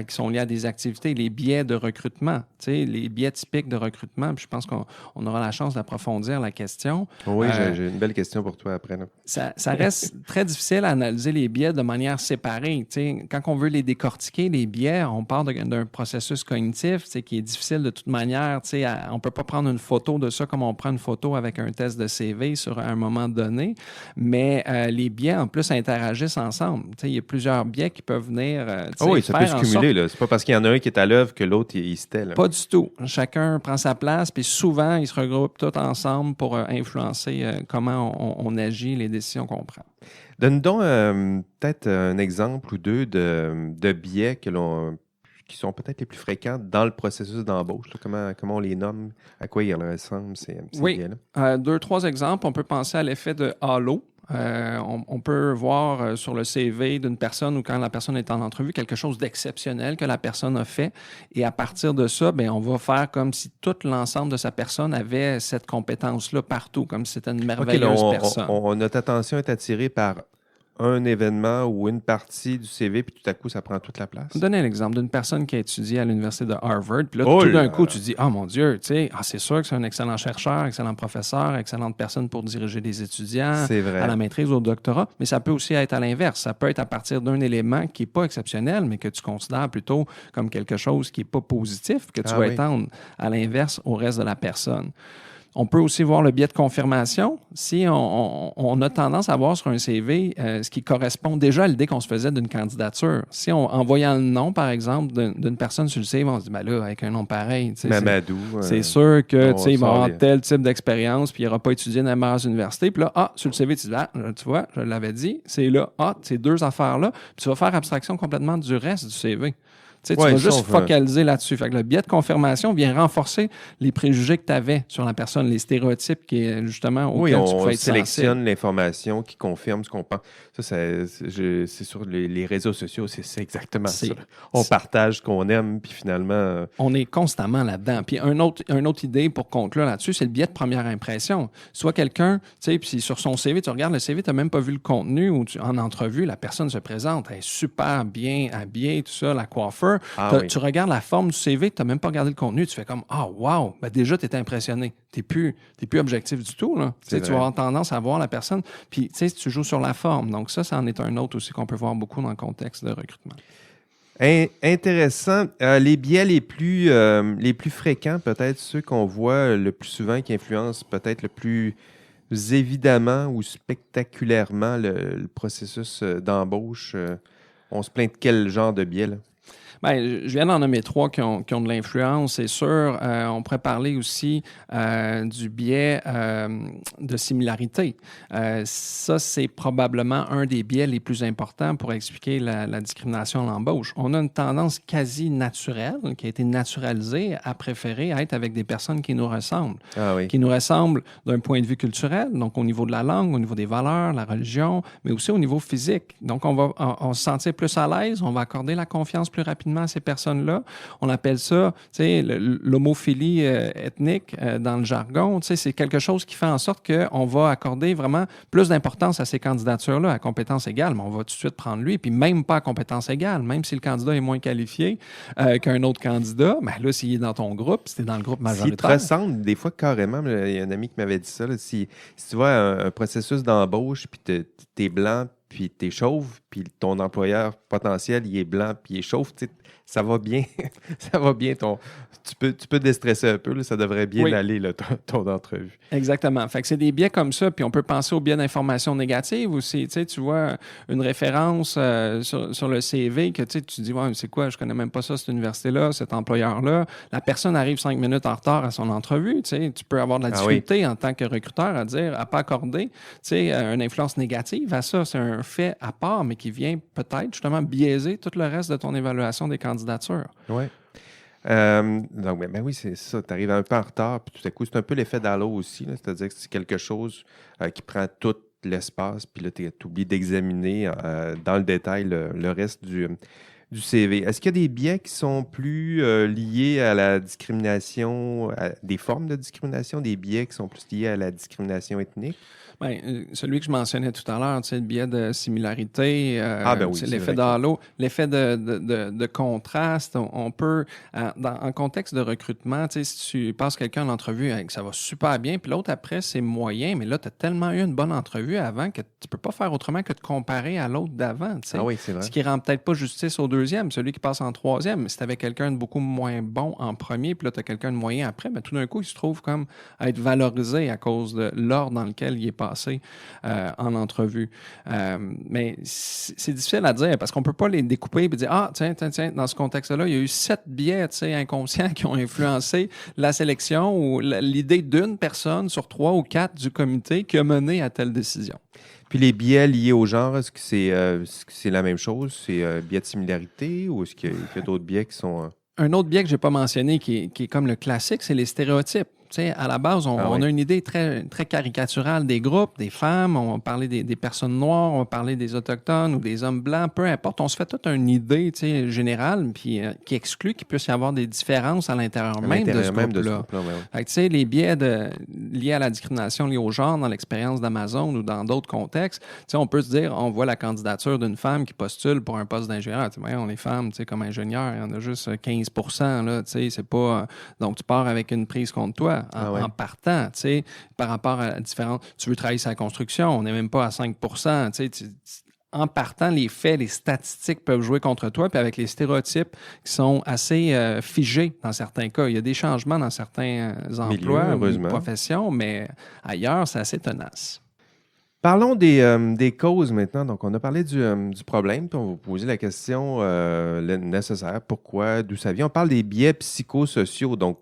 qui sont liés à des activités, les biais de recrutement, les biais typiques de recrutement. Puis je pense qu'on aura la chance d'approfondir la question. Oui, j'ai une belle question pour toi après. Là. Ça reste très difficile à analyser les biais de manière séparée. Quand on veut les décortiquer, les biais, on parle d'un processus cognitif qui est difficile de toute manière. On ne peut pas prendre une photo de ça comme on prend une photo avec un test de CV sur un moment donné, mais les biais, en plus, interagissent ensemble. Il y a plusieurs biais qui peuvent venir oui, ça peut se cumuler. Là. C'est pas parce qu'il y en a un qui est à l'œuvre que l'autre, il se tait. Là. Pas du tout. Chacun prend sa place, puis souvent, ils se regroupent tous ensemble pour influencer comment on agit, les décisions qu'on prend. Donne donc peut-être un exemple ou deux de biais qui sont peut-être les plus fréquents dans le processus d'embauche. Là. Comment on les nomme? À quoi ils ressemblent, ces biais-là? 2-3 exemples. On peut penser à l'effet de halo. On peut voir sur le CV d'une personne ou quand la personne est en entrevue quelque chose d'exceptionnel que la personne a fait. Et à partir de ça, on va faire comme si tout l'ensemble de sa personne avait cette compétence-là partout, comme si c'était une merveilleuse personne. Notre attention est attirée par un événement ou une partie du CV, puis tout à coup, ça prend toute la place. Donner l'exemple d'une personne qui a étudié à l'université de Harvard, puis là, tout d'un coup, tu dis « Ah, mon Dieu, c'est sûr que c'est un excellent chercheur, excellent professeur, excellente personne pour diriger des étudiants à la maîtrise ou au doctorat. » Mais ça peut aussi être à l'inverse. Ça peut être à partir d'un élément qui n'est pas exceptionnel, mais que tu considères plutôt comme quelque chose qui n'est pas positif, que tu vas étendre à l'inverse au reste de la personne. On peut aussi voir le biais de confirmation. Si on a tendance à voir sur un CV ce qui correspond déjà à l'idée qu'on se faisait d'une candidature. Si en voyant le nom, par exemple, d'une personne sur le CV, on se dit, là, avec un nom pareil, Mamadou, c'est sûr que il va avoir tel type d'expérience, puis il n'aura pas étudié dans les meilleures universités. Puis là, sur le CV, tu dis, tu vois, je l'avais dit, c'est là, ces deux affaires-là. Puis tu vas faire abstraction complètement du reste du CV. Tu vas juste focaliser là-dessus. Fait que le biais de confirmation vient renforcer les préjugés que tu avais sur la personne, les stéréotypes qui est justement auxquels tu peux être sélectionne l'information qui confirme ce qu'on pense. Ça, c'est sur les réseaux sociaux, c'est exactement ça. On partage ce qu'on aime, puis finalement... On est constamment là-dedans. Puis une autre idée pour conclure là-dessus, c'est le biais de première impression. Soit quelqu'un, tu sais, puis sur son CV, tu regardes le CV, tu n'as même pas vu le contenu, ou en entrevue, la personne se présente, elle est super bien habillée, tout ça, la coiffeur. Tu regardes la forme du CV, tu n'as même pas regardé le contenu, tu fais comme « Ah, wow! » Déjà, tu es impressionné. Tu n'es plus objectif du tout. Là. Tu vas avoir tendance à voir la personne, puis tu joues sur la forme. Donc ça en est un autre aussi qu'on peut voir beaucoup dans le contexte de recrutement. Intéressant. Les biais les plus fréquents, peut-être ceux qu'on voit le plus souvent, qui influencent peut-être le plus évidemment ou spectaculairement le processus d'embauche. On se plaint de quel genre de biais, là? Je viens d'en nommer 3 qui ont de l'influence, c'est sûr. On pourrait parler aussi du biais de similarité. Ça, c'est probablement un des biais les plus importants pour expliquer la discrimination à l'embauche. On a une tendance quasi naturelle, qui a été naturalisée, à préférer être avec des personnes qui nous ressemblent. Qui nous ressemblent d'un point de vue culturel, donc au niveau de la langue, au niveau des valeurs, la religion, mais aussi au niveau physique. Donc, on va se sentir plus à l'aise, on va accorder la confiance plus rapidement rapidement ces personnes-là. On appelle ça, l'homophilie ethnique dans le jargon. C'est quelque chose qui fait en sorte qu'on va accorder vraiment plus d'importance à ces candidatures-là à compétences égales, mais on va tout de suite prendre lui, puis même pas à compétences égales, même si le candidat est moins qualifié qu'un autre candidat, ben là, s'il est dans ton groupe, si tu es dans le groupe majoritaire. S'il te ressemble, des fois, carrément, il y a un ami qui m'avait dit ça, là, si tu vois un processus d'embauche, puis tu es blanc, puis tu es chauve, puis ton employeur potentiel, il est blanc, puis il est chauve, ça va bien. Ça va bien. Tu peux déstresser un peu, là, ça devrait bien aller, là, ton entrevue. Exactement. Fait que c'est des biais comme ça, puis on peut penser aux biais d'information négative aussi. Tu vois une référence sur le CV que tu dis, ouais, c'est quoi, je connais même pas ça, cette université-là, cet employeur-là. La personne arrive 5 minutes en retard à son entrevue. Tu peux avoir de la difficulté en tant que recruteur à dire, à pas accorder une influence négative à ça. C'est un fait à part, mais qui vient peut-être justement biaiser tout le reste de ton évaluation des candidatures. Oui. Donc, oui, c'est ça. Tu arrives un peu en retard, puis tout à coup, c'est un peu l'effet d'halo aussi. C'est-à-dire que c'est quelque chose qui prend tout l'espace, puis là, tu oublies d'examiner dans le détail le reste du CV. Est-ce qu'il y a des biais qui sont plus liés à la discrimination, à des formes de discrimination, des biais qui sont plus liés à la discrimination ethnique? Bien, celui que je mentionnais tout à l'heure, le biais de similarité, oui, l'effet d'halo, l'effet de contraste. On peut, en contexte de recrutement, si tu passes quelqu'un en entrevue et que ça va super bien, puis l'autre après, c'est moyen, mais là, tu as tellement eu une bonne entrevue avant que tu peux pas faire autrement que de comparer à l'autre d'avant. Ah oui, c'est vrai. Ce qui rend peut-être pas justice au deuxième, celui qui passe en troisième. Si tu avais quelqu'un de beaucoup moins bon en premier, puis là, tu as quelqu'un de moyen après, bien, tout d'un coup, il se trouve comme à être valorisé à cause de l'ordre dans lequel il est passé en entrevue. Mais c'est difficile à dire parce qu'on ne peut pas les découper et dire tiens, dans ce contexte-là, il y a eu 7 biais inconscients qui ont influencé la sélection ou l'idée d'une personne sur 3 ou 4 du comité qui a mené à telle décision. Puis les biais liés au genre, est-ce que c'est la même chose? C'est biais de similarité ou est-ce qu'il y a d'autres biais qui sont... Un autre biais que je n'ai pas mentionné qui est comme le classique, c'est les stéréotypes. À la base, on a une idée très, très caricaturale des groupes, des femmes, on va parler des personnes noires, on va parler des autochtones ou des hommes blancs, peu importe. On se fait toute une idée générale puis, qui exclut qu'il puisse y avoir des différences à l'intérieur même de ce groupe-là. Fait que, les biais liés à la discrimination liés au genre dans l'expérience d'Amazon ou dans d'autres contextes, on peut se dire, on voit la candidature d'une femme qui postule pour un poste d'ingénieur. Voyons, les femmes, comme ingénieurs, il y en a juste 15 là, c'est pas... Donc, tu pars avec une prise contre toi. En partant, par rapport à la différence. Tu veux travailler sur la construction, on n'est même pas à 5 en partant, les faits, les statistiques peuvent jouer contre toi, puis avec les stéréotypes qui sont assez figés dans certains cas. Il y a des changements dans certains emplois ou professions, mais ailleurs, c'est assez tenace. Parlons des causes maintenant. Donc, on a parlé du problème, puis on va vous poser la question nécessaire. Pourquoi? D'où ça vient? On parle des biais psychosociaux. Donc,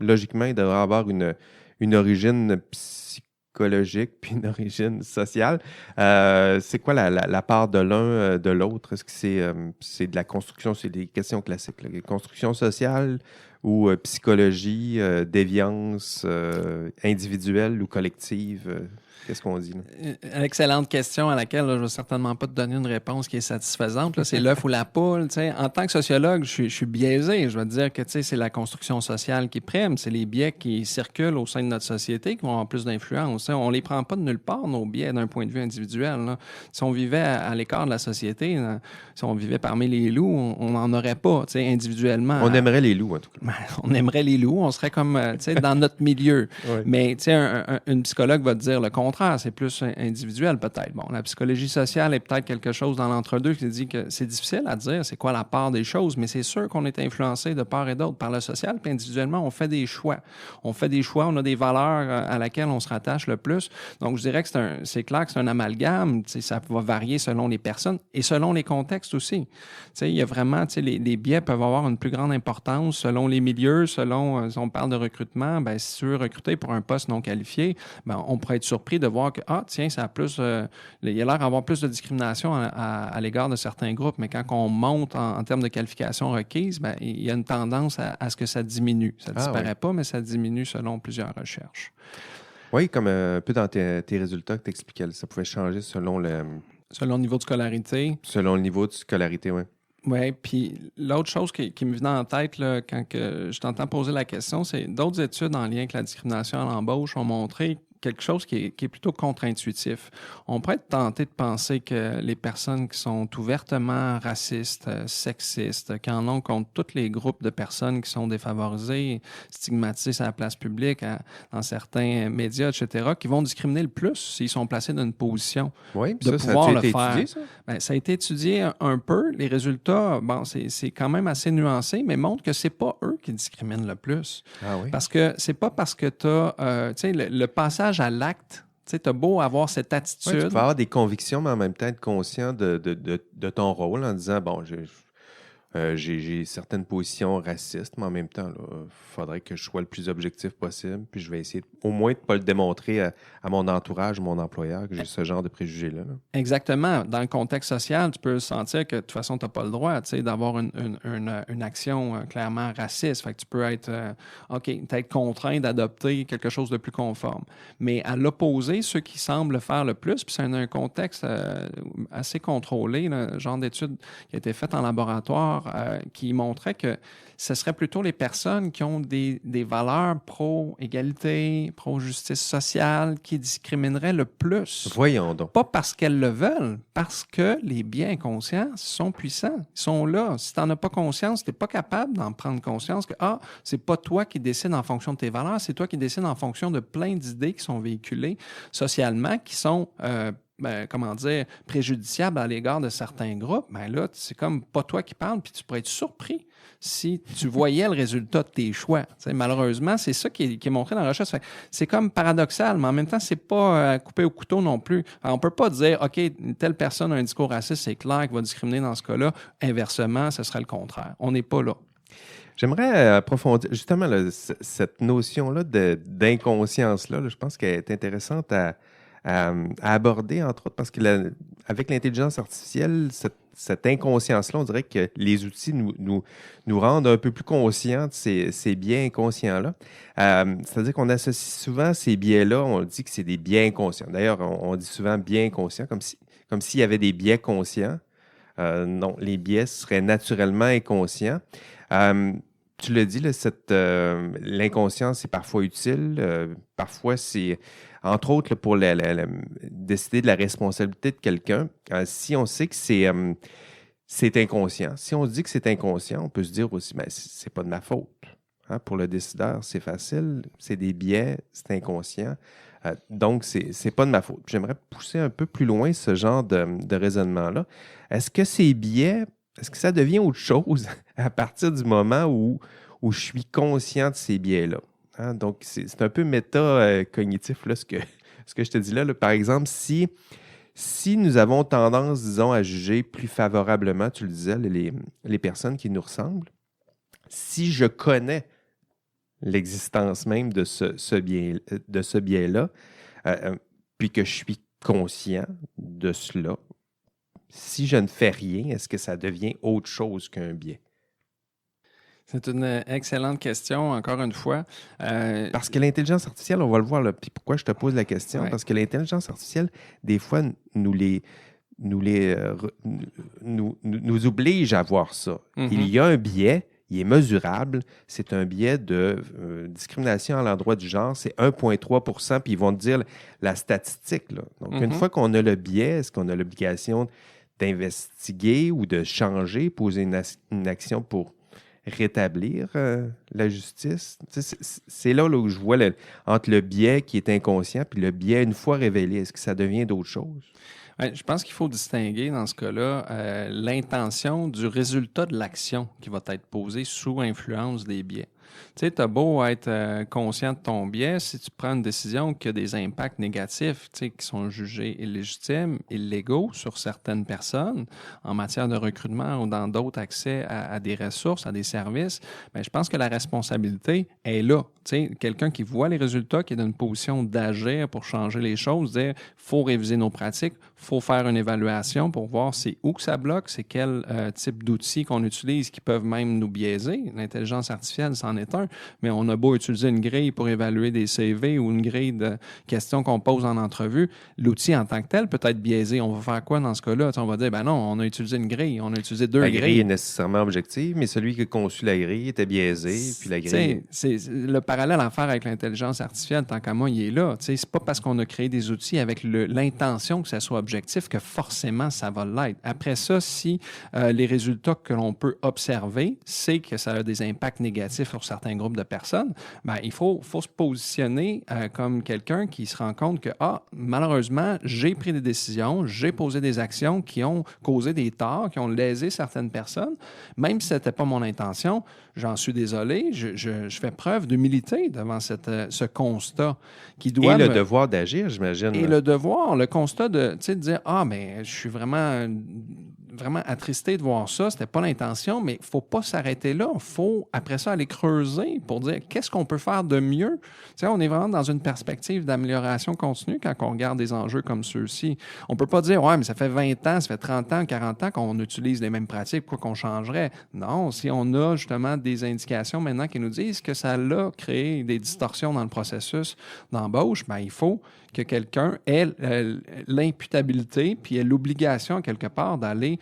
logiquement, il devrait avoir une origine psychologique puis une origine sociale. C'est quoi la part de l'un de l'autre? Est-ce que c'est de la construction? C'est des questions classiques. Là. Construction sociale ou psychologie, déviance individuelle ou collective? Qu'est-ce qu'on dit? Là? Excellente question à laquelle là, je ne vais certainement pas te donner une réponse qui est satisfaisante. Là, c'est l'œuf ou la poule. En tant que sociologue, je suis biaisé. Je vais te dire que c'est la construction sociale qui prime. C'est les biais qui circulent au sein de notre société qui vont avoir plus d'influence. On ne les prend pas de nulle part, nos biais, d'un point de vue individuel. Là. Si on vivait à l'écart de la société, si on vivait parmi les loups, on n'en aurait pas individuellement. On aimerait les loups, en tout cas. On aimerait les loups. On serait comme dans notre milieu. Oui. Mais une psychologue va te dire le contraire. C'est plus individuel peut-être. Bon, la psychologie sociale est peut-être quelque chose dans l'entre-deux qui dit que c'est difficile à dire c'est quoi la part des choses, mais c'est sûr qu'on est influencé de part et d'autre par le social, puis individuellement, on fait des choix. On fait des choix, on a des valeurs à laquelle on se rattache le plus. Donc, je dirais que c'est clair que c'est un amalgame. Ça va varier selon les personnes et selon les contextes aussi. Il y a vraiment, les biais peuvent avoir une plus grande importance selon les milieux, selon, si on parle de recrutement, ben, si tu veux recruter pour un poste non qualifié, ben, on pourrait être surpris de voir que, ça a plus, il y a l'air d'avoir plus de discrimination à l'égard de certains groupes, mais quand on monte en termes de qualification requise, ben, il y a une tendance à ce que ça diminue. Ça ne disparaît pas, mais ça diminue selon plusieurs recherches. Oui, comme un peu dans tes résultats que tu expliquais, ça pouvait changer selon le... Selon le niveau de scolarité. Selon le niveau de scolarité, oui. Oui, puis l'autre chose qui me venait en tête là, quand que je t'entends poser la question, c'est d'autres études en lien avec la discrimination à l'embauche ont montré quelque chose qui est plutôt contre-intuitif. On pourrait être tenté de penser que les personnes qui sont ouvertement racistes, sexistes, qui en ont contre tous les groupes de personnes qui sont défavorisées, stigmatisées à la place publique, dans certains médias, etc., qui vont discriminer le plus s'ils sont placés dans une position Oui, de ça pouvoir a le été faire. étudié, ça? Bien, ça a été étudié un peu. Les résultats, bon, c'est quand même assez nuancé, mais montrent que c'est pas eux qui discriminent le plus. Ah oui? Parce que c'est pas parce que tu as, tu sais, le passage à l'acte, tu as beau avoir cette Ouais, attitude. tu peux avoir des convictions, mais en même temps être conscient de ton rôle en disant, bon, j'ai certaines positions racistes, mais en même temps, il faudrait que je sois le plus objectif possible, puis je vais essayer au moins de ne pas le démontrer à mon entourage, mon employeur, que j'ai ce genre de préjugés-là. Là. Exactement. Dans le contexte social, tu peux sentir que de toute façon, tu n'as pas le droit d'avoir une action clairement raciste. Fait que tu peux être, être contraint d'adopter quelque chose de plus conforme. Mais à l'opposé, ceux qui semblent faire le plus, puis c'est un contexte assez contrôlé, là, le genre d'étude qui a été faite en laboratoire, qui montrait que ce serait plutôt les personnes qui ont des valeurs pro-égalité, pro-justice sociale, qui discrimineraient le plus. Voyons donc. Pas parce qu'elles le veulent, parce que les biais conscients sont puissants. Ils sont là. Si tu n'en as pas conscience, tu n'es pas capable d'en prendre conscience que, c'est pas toi qui décides en fonction de tes valeurs, c'est toi qui décides en fonction de plein d'idées qui sont véhiculées socialement, qui sont préjudiciable à l'égard de certains groupes, bien là, c'est comme pas toi qui parles, puis tu pourrais être surpris si tu voyais le résultat de tes choix. T'sais, malheureusement, c'est ça qui est montré dans la recherche. C'est comme paradoxal, mais en même temps, c'est pas coupé au couteau non plus. Alors, on peut pas dire, OK, telle personne a un discours raciste, c'est clair qu'il va discriminer dans ce cas-là. Inversement, ce serait le contraire. On n'est pas là. J'aimerais approfondir justement là, cette notion-là d'inconscience-là. Là, je pense qu'elle est intéressante à aborder, entre autres, parce que avec l'intelligence artificielle, cette inconscience-là, on dirait que les outils nous rendent un peu plus conscients de ces biais inconscients-là. C'est-à-dire qu'on associe souvent ces biais-là, on dit que c'est des biais inconscients. D'ailleurs, on dit souvent biais inconscients, comme s'il y avait des biais conscients. Non, les biais seraient naturellement inconscients. Tu l'as dit, là, l'inconscience, c'est parfois utile. Parfois, c'est, entre autres, là, pour décider de la responsabilité de quelqu'un. Si on sait que c'est inconscient, si on se dit que c'est inconscient, on peut se dire aussi, ben, c'est pas de ma faute. Hein, pour le décideur, c'est facile, c'est des biais, c'est inconscient. Donc, c'est pas de ma faute. J'aimerais pousser un peu plus loin ce genre de raisonnement-là. Est-ce que ces biais, est-ce que ça devient autre chose à partir du moment où je suis conscient de ces biais-là? Hein? Donc, c'est un peu méta-cognitif, là, ce que je te dis là. Par exemple, si nous avons tendance, disons, à juger plus favorablement, tu le disais, les personnes qui nous ressemblent, si je connais l'existence même de ce biais-là, puis que je suis conscient de cela, si je ne fais rien, est-ce que ça devient autre chose qu'un biais? C'est une excellente question, encore une fois. Parce que l'intelligence artificielle, on va le voir, là, puis pourquoi je te pose la question? Ouais. Parce que l'intelligence artificielle, des fois, nous oblige à voir ça. Mm-hmm. Il y a un biais, il est mesurable, c'est un biais de discrimination à l'endroit du genre, c'est 1,3 %, puis ils vont te dire la statistique. Là. Donc, une fois qu'on a le biais, est-ce qu'on a l'obligation d'investiguer ou de changer, poser une action pour rétablir la justice? C'est là où je vois entre le biais qui est inconscient puis le biais une fois révélé, est-ce que ça devient d'autres choses? Ouais, je pense qu'il faut distinguer dans ce cas-là l'intention du résultat de l'action qui va être posée sous influence des biais. Tu sais, tu as beau être conscient de ton biais, si tu prends une décision qui a des impacts négatifs, tu sais, qui sont jugés illégitimes, illégaux sur certaines personnes en matière de recrutement ou dans d'autres accès à des ressources, à des services, bien, je pense que la responsabilité est là. Tu sais, quelqu'un qui voit les résultats, qui est dans une position d'agir pour changer les choses, dire faut réviser nos pratiques, faut faire une évaluation pour voir c'est où que ça bloque, c'est quel type d'outils qu'on utilise qui peuvent même nous biaiser. L'intelligence artificielle, c'en c'en est un, mais on a beau utiliser une grille pour évaluer des CV ou une grille de questions qu'on pose en entrevue, l'outil en tant que tel peut être biaisé. On va faire quoi dans ce cas-là? On va dire, ben non, on a utilisé une grille, on a utilisé 2 La grilles. grille est nécessairement objective, mais celui qui a conçu la grille était biaisé, puis la grille... C'est le parallèle à faire avec l'intelligence artificielle, tant qu'à moi, il est là. C'est pas parce qu'on a créé des outils avec l'intention que ça soit objectif que forcément ça va l'être. Après ça, si les résultats que l'on peut observer, c'est que ça a des impacts négatifs sur certains groupes de personnes, ben, il faut se positionner comme quelqu'un qui se rend compte que, malheureusement, j'ai pris des décisions, j'ai posé des actions qui ont causé des torts, qui ont lésé certaines personnes. Même si ce n'était pas mon intention, j'en suis désolé. Je fais preuve d'humilité devant ce constat qui doit... Et le devoir d'agir, j'imagine. Et le devoir, le constat de dire, mais je suis vraiment attristé de voir ça, c'était pas l'intention, mais il ne faut pas s'arrêter là. Il faut, après ça, aller creuser pour dire qu'est-ce qu'on peut faire de mieux. On est vraiment dans une perspective d'amélioration continue quand on regarde des enjeux comme ceux-ci. On ne peut pas dire, mais ça fait 20 ans, ça fait 30 ans, 40 ans qu'on utilise les mêmes pratiques, pourquoi qu'on changerait? Non, si on a justement des indications maintenant qui nous disent que ça a créé des distorsions dans le processus d'embauche, ben, il faut que quelqu'un ait l'imputabilité puis ait l'obligation, quelque part, d'aller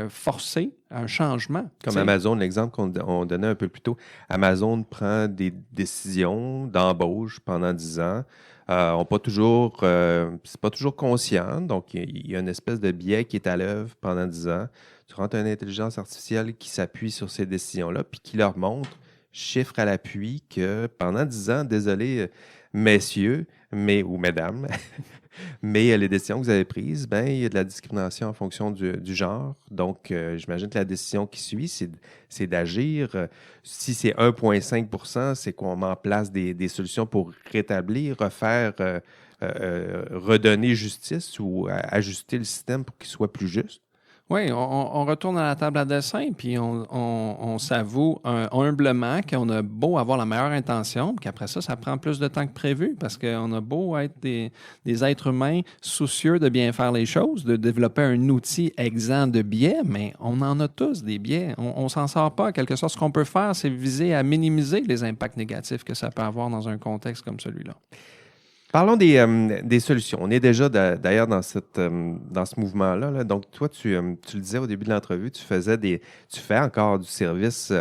forcer un changement. Comme Amazon, l'exemple qu'on donnait un peu plus tôt. Amazon prend des décisions d'embauche pendant 10 ans. C'est pas toujours conscient, donc il y a une espèce de biais qui est à l'œuvre pendant 10 ans. Tu rentres une intelligence artificielle qui s'appuie sur ces décisions-là, puis qui leur montre, chiffre à l'appui, que pendant 10 ans, désolé, messieurs, ou mesdames, mais les décisions que vous avez prises, ben, il y a de la discrimination en fonction du genre. Donc, j'imagine que la décision qui suit, c'est d'agir. Si c'est 1,5 %, c'est qu'on met en place des solutions pour rétablir, refaire, redonner justice ou ajuster le système pour qu'il soit plus juste. Oui, on retourne à la table à dessin, puis on s'avoue humblement qu'on a beau avoir la meilleure intention, puis qu'après ça prend plus de temps que prévu, parce qu'on a beau être des êtres humains soucieux de bien faire les choses, de développer un outil exempt de biais, mais on en a tous des biais. On s'en sort pas. Quelque chose, ce qu'on peut faire, c'est viser à minimiser les impacts négatifs que ça peut avoir dans un contexte comme celui-là. Parlons des solutions. On est déjà d'ailleurs dans ce mouvement-là. Là. Donc, toi, tu le disais au début de l'entrevue, tu fais encore du service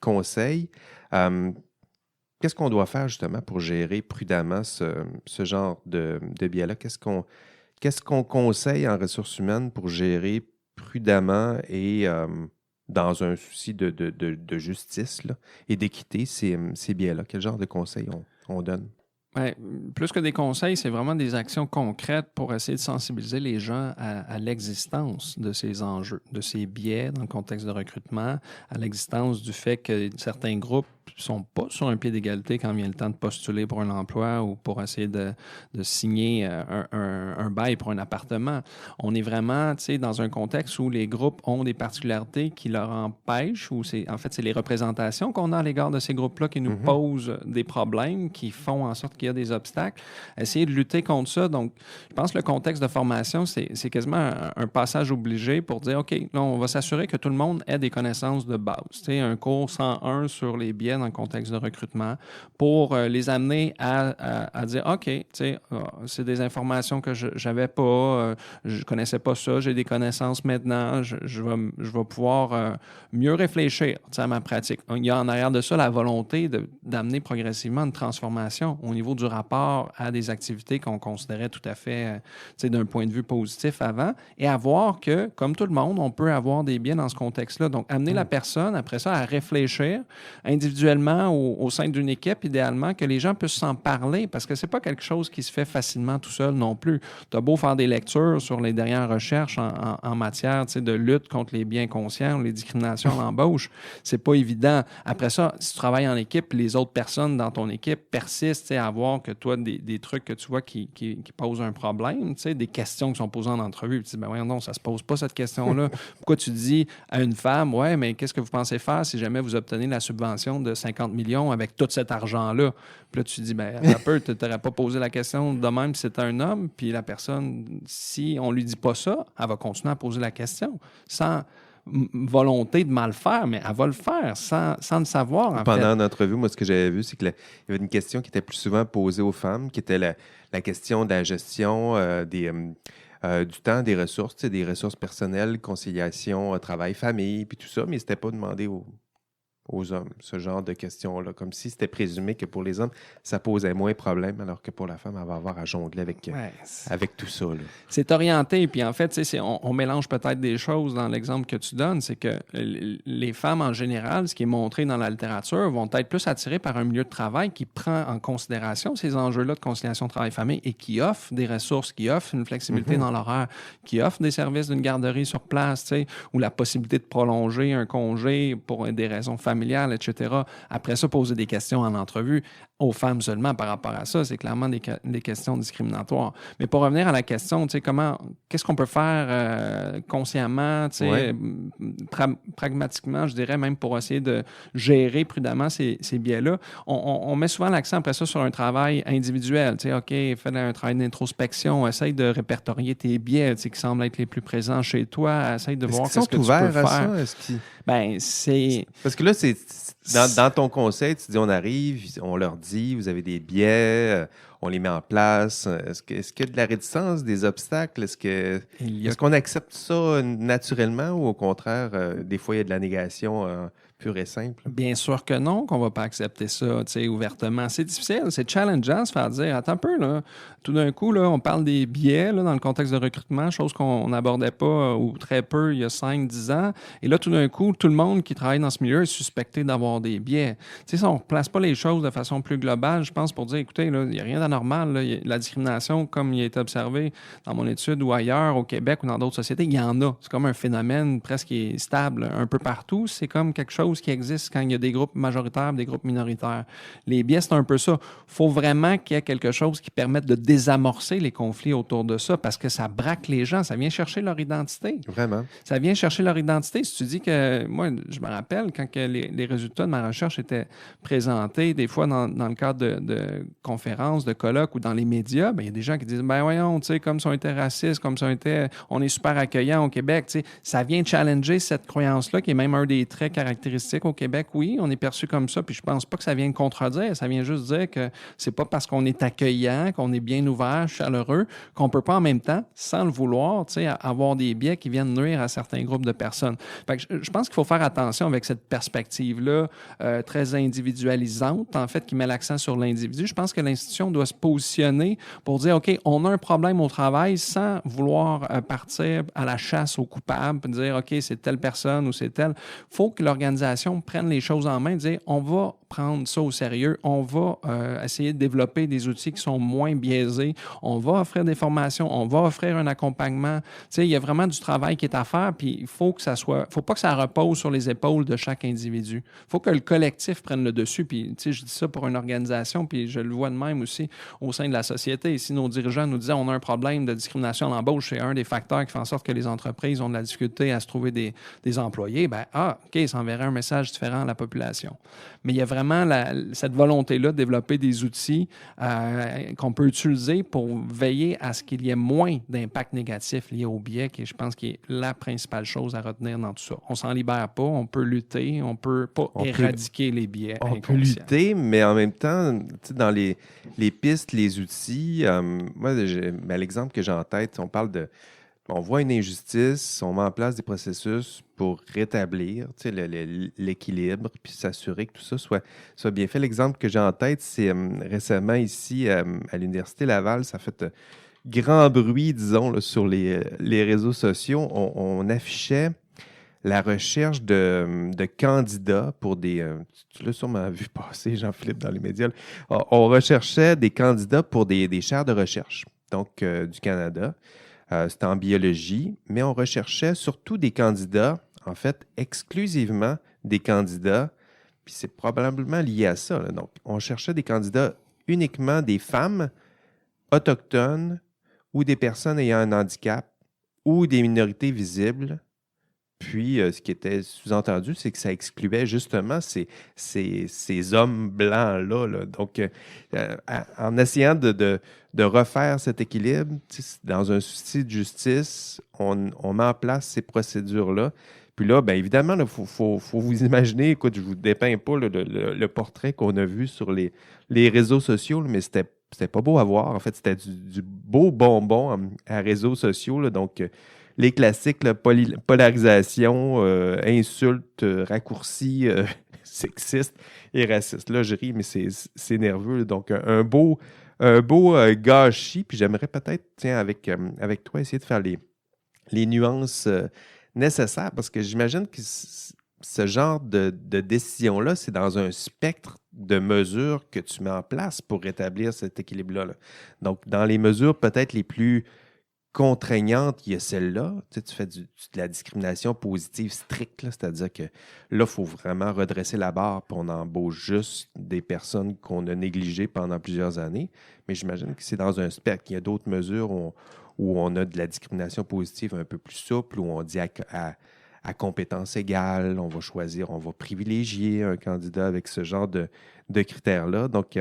conseil. Qu'est-ce qu'on doit faire justement pour gérer prudemment ce genre de biais-là? Qu'est-ce qu'on conseille en ressources humaines pour gérer prudemment et dans un souci de justice là, et d'équité ces biais-là? Quel genre de conseils on donne? Bien, plus que des conseils, c'est vraiment des actions concrètes pour essayer de sensibiliser les gens à l'existence de ces enjeux, de ces biais dans le contexte de recrutement, à l'existence du fait que certains groupes ne sont pas sur un pied d'égalité quand vient le temps de postuler pour un emploi ou pour essayer de signer un bail pour un appartement. On est vraiment dans un contexte où les groupes ont des particularités qui leur empêchent, ou c'est les représentations qu'on a à l'égard de ces groupes-là qui nous posent des problèmes, qui font en sorte qu'il y a des obstacles. Essayer de lutter contre ça. Donc, je pense que le contexte de formation, c'est quasiment un passage obligé pour dire, OK, là, on va s'assurer que tout le monde ait des connaissances de base. Un cours 101 sur les biais dans le contexte de recrutement pour les amener à dire, OK, c'est des informations que je n'avais pas, je ne connaissais pas ça, j'ai des connaissances maintenant, je vais pouvoir mieux réfléchir à ma pratique. Il y a en arrière de ça la volonté d'amener progressivement une transformation au niveau du rapport à des activités qu'on considérait tout à fait d'un point de vue positif avant, et à voir que, comme tout le monde, on peut avoir des biais dans ce contexte-là. Donc, amener la personne, après ça, à réfléchir individuellement au sein d'une équipe, idéalement, que les gens puissent s'en parler, parce que c'est pas quelque chose qui se fait facilement tout seul non plus. Tu as beau faire des lectures sur les dernières recherches en matière de lutte contre les biais inconscients ou les discriminations à l'embauche, c'est pas évident. Après ça, si tu travailles en équipe, les autres personnes dans ton équipe persistent à voir que toi, des trucs que tu vois qui posent un problème, des questions qui sont posées en entrevue. Tu dis, ben voyons donc, ça se pose pas cette question-là. Pourquoi tu dis à une femme, ouais, mais qu'est-ce que vous pensez faire si jamais vous obtenez la subvention de 50 millions avec tout cet argent-là? Puis là, tu dis, ben un peu, tu n'aurais pas posé la question de même si c'était un homme, puis la personne, si on lui dit pas ça, elle va continuer à poser la question sans volonté de mal faire, mais elle va le faire sans le savoir, en Pendant fait. l'entrevue, moi, ce que j'avais vu, c'est qu'il y avait une question qui était plus souvent posée aux femmes, qui était la question de la gestion du temps, des ressources, tu sais, des ressources personnelles, conciliation, travail, famille, puis tout ça, mais c'était pas demandé aux hommes, ce genre de questions-là, comme si c'était présumé que pour les hommes, ça posait moins de problèmes, alors que pour la femme, elle va avoir à jongler Ouais, avec tout ça. Là. c'est orienté, puis en fait, tu sais, on mélange peut-être des choses dans l'exemple que tu donnes, c'est que les femmes en général, ce qui est montré dans la littérature, vont être plus attirées par un milieu de travail qui prend en considération ces enjeux-là de conciliation travail-famille et qui offre des ressources, qui offre une flexibilité dans l'horaire, qui offre des services d'une garderie sur place, tu sais, ou la possibilité de prolonger un congé pour des raisons familiales, etc. Après ça, poser des questions en entrevue aux femmes seulement par rapport à ça, c'est clairement des questions discriminatoires. Mais pour revenir à la question, tu sais, qu'est-ce qu'on peut faire consciemment, tu sais, pragmatiquement, je dirais, même pour essayer de gérer prudemment ces biais-là. On met souvent l'accent après ça sur un travail individuel. Tu sais, OK, fais un travail d'introspection, essaye de répertorier tes biais, tu sais, qui semblent être les plus présents chez toi, essaye de voir ce que tu peux faire. Ça? Ben, c'est... Parce que là, c'est dans ton conseil, tu dis, on arrive, on leur dit, vous avez des biais, on les met en place. Est-ce qu'il y a de la réticence, des obstacles? Est-ce qu'on accepte ça naturellement ou au contraire, des fois, il y a de la négation pure et simple? Bien sûr que non, qu'on ne va pas accepter ça, tu sais, ouvertement. C'est difficile, c'est challengeant de se faire dire, attends un peu, là, tout d'un coup, là, on parle des biais là, dans le contexte de recrutement, chose qu'on n'abordait pas ou très peu il y a 5-10 ans. Et là, tout d'un coup, tout le monde qui travaille dans ce milieu est suspecté d'avoir des biais. Tu sais, si on ne place pas les choses de façon plus globale, je pense, pour dire, écoutez, il n'y a rien d'anormal. Là, la discrimination, comme il a été observé dans mon étude ou ailleurs, au Québec ou dans d'autres sociétés, il y en a. C'est comme un phénomène presque stable un peu partout. C'est comme quelque chose qui existe quand il y a des groupes majoritaires, des groupes minoritaires. Les biais, c'est un peu ça. Il faut vraiment qu'il y ait quelque chose qui permette de désamorcer les conflits autour de ça parce que ça braque les gens, ça vient chercher leur identité. Vraiment. Ça vient chercher leur identité. Si tu dis que, moi, je me rappelle quand que les résultats de ma recherche étaient présentés, des fois dans le cadre de conférences, de colloques ou dans les médias, ben, il y a des gens qui disent, ben voyons, tu sais, comme ça on était raciste, comme ça on est super accueillant au Québec, tu sais, ça vient challenger cette croyance-là qui est même un des traits caractéristiques au Québec. Oui, on est perçu comme ça, puis je pense pas que ça vienne contredire, ça vient juste dire que c'est pas parce qu'on est accueillant, qu'on est bien ouvert, chaleureux, qu'on peut pas en même temps, sans le vouloir, tu sais, avoir des biais qui viennent nuire à certains groupes de personnes. Fait que je pense qu'il faut faire attention avec cette perspective-là très individualisante, en fait, qui met l'accent sur l'individu. Je pense que l'institution doit se positionner pour dire, OK, on a un problème au travail sans vouloir partir à la chasse aux coupables, puis dire, OK, c'est telle personne ou c'est telle. Il faut que l'organisation prenne les choses en main, dire, on va prendre ça au sérieux, on va essayer de développer des outils qui sont moins biaisés, on va offrir des formations, on va offrir un accompagnement. Tu sais, il y a vraiment du travail qui est à faire, puis il faut que ça soit, faut pas que ça repose sur les épaules de chaque individu. Il faut que le collectif prenne le dessus, puis tu sais, je dis ça pour une organisation, puis je le vois de même aussi au sein de la société. Si nos dirigeants nous disaient on a un problème de discrimination à l'embauche, c'est un des facteurs qui fait en sorte que les entreprises ont de la difficulté à se trouver des employés, ben OK, ça enverrait un message différent à la population. Mais il y a vraiment cette volonté-là de développer des outils qu'on peut utiliser pour veiller à ce qu'il y ait moins d'impact négatif lié au biais, qui je pense qui est la principale chose à retenir dans tout ça. On s'en libère pas, on peut lutter, on peut pas éradiquer les biais. On peut lutter, mais en même temps, dans les pistes, les outils, moi, l'exemple que j'ai en tête, on parle de on voit une injustice, on met en place des processus pour rétablir l'équilibre puis s'assurer que tout ça soit bien fait. L'exemple que j'ai en tête, c'est récemment ici à l'Université Laval, ça a fait grand bruit, disons, là, sur les réseaux sociaux. On affichait la recherche de candidats pour des... tu l'as sûrement vu passer, Jean-Philippe, dans les médias. On recherchait des candidats pour des chaires de recherche, donc du Canada. C'était en biologie, mais on recherchait surtout des candidats, en fait, exclusivement des candidats, puis c'est probablement lié à ça. Là. Donc, on cherchait des candidats uniquement des femmes autochtones ou des personnes ayant un handicap ou des minorités visibles. Puis, ce qui était sous-entendu, c'est que ça excluait justement ces hommes blancs-là. Là. Donc, en essayant de refaire cet équilibre, dans un souci de justice, on met en place ces procédures-là. Puis là, bien évidemment, il faut vous imaginer, écoute, je ne vous dépeins pas le portrait qu'on a vu sur les réseaux sociaux, là, mais c'était pas beau à voir. En fait, c'était du beau bonbon à réseaux sociaux. Là. Donc, les classiques, là, polarisation, insultes, raccourcis, sexistes et racistes. Là, je ris, mais c'est nerveux. Là. Donc, un beau gâchis. Puis j'aimerais peut-être, tiens, avec toi, essayer de faire les nuances nécessaires parce que j'imagine que ce genre de décision-là, c'est dans un spectre de mesures que tu mets en place pour rétablir cet équilibre-là. Là. Donc, dans les mesures peut-être les plus contraignante, il y a celle-là. Tu sais, tu fais de la discrimination positive stricte, là, c'est-à-dire que là, il faut vraiment redresser la barre puis on embauche juste des personnes qu'on a négligées pendant plusieurs années. Mais j'imagine que c'est dans un spectre. Il y a d'autres mesures où on a de la discrimination positive un peu plus souple, où on dit à compétence égale, on va choisir, on va privilégier un candidat avec ce genre de critères-là. Donc,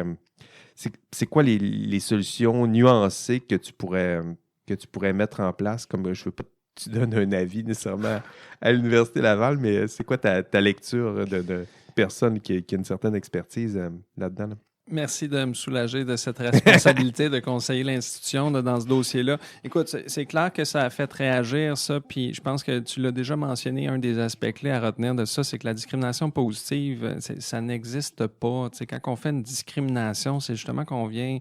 c'est quoi les solutions nuancées que tu pourrais mettre en place, comme je ne veux pas que tu donnes un avis nécessairement à l'Université Laval, mais c'est quoi ta lecture de personne qui a une certaine expertise là-dedans? Là? Merci de me soulager de cette responsabilité de conseiller l'institution dans ce dossier-là. Écoute, c'est clair que ça a fait réagir ça, puis je pense que tu l'as déjà mentionné, un des aspects clés à retenir de ça, c'est que la discrimination positive, ça n'existe pas. Tu sais, quand on fait une discrimination, c'est justement qu'on vient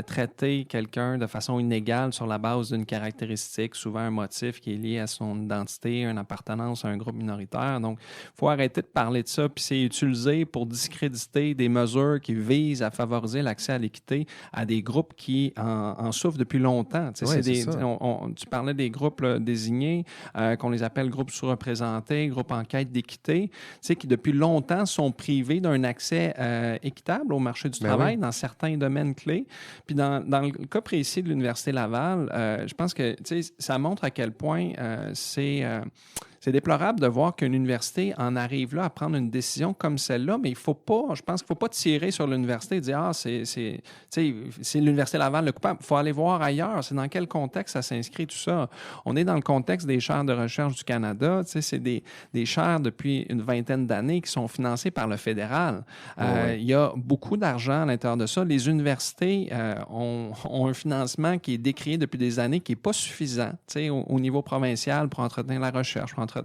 traiter quelqu'un de façon inégale sur la base d'une caractéristique, souvent un motif qui est lié à son identité, une appartenance à un groupe minoritaire. Donc, il faut arrêter de parler de ça, puis c'est utilisé pour discréditer des mesures qui visent à favoriser l'accès à l'équité à des groupes qui en souffrent depuis longtemps. Tu sais, tu parlais des groupes là, désignés, qu'on les appelle groupes sous-représentés, groupes en quête d'équité, tu sais, qui depuis longtemps sont privés d'un accès équitable au marché du travail dans certains domaines clés. Puis dans le cas précis de l'Université Laval, je pense que ça montre à quel point c'est déplorable de voir qu'une université en arrive là à prendre une décision comme celle-là, mais je pense qu'il ne faut pas tirer sur l'université et dire « Ah, c'est l'Université Laval le coupable ». Il faut aller voir ailleurs. C'est dans quel contexte ça s'inscrit, tout ça. On est dans le contexte des chaires de recherche du Canada. C'est des chaires depuis une vingtaine d'années qui sont financées par le fédéral. Il y a beaucoup d'argent à l'intérieur de ça. Les universités ont un financement qui est décrié depuis des années qui n'est pas suffisant au niveau provincial pour entretenir la recherche, pour entretenir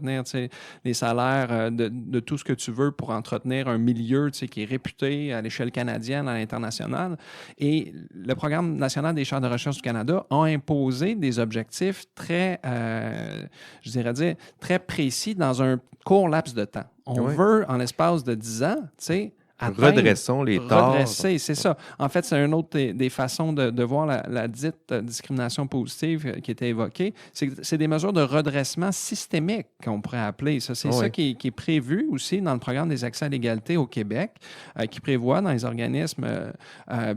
les salaires de tout ce que tu veux pour entretenir un milieu qui est réputé à l'échelle canadienne, à l'international. Et le Programme national des chaires de recherche du Canada a imposé des objectifs très, je dirais dire, très précis dans un court laps de temps. On veut, en l'espace de 10 ans, redressons les torts. Redresser, c'est ça. En fait, c'est une autre des façons de voir la dite discrimination positive qui était évoquée. C'est des mesures de redressement systémique qu'on pourrait appeler. Ça, c'est ça qui est prévu aussi dans le programme des accès à l'égalité au Québec, qui prévoit dans les organismes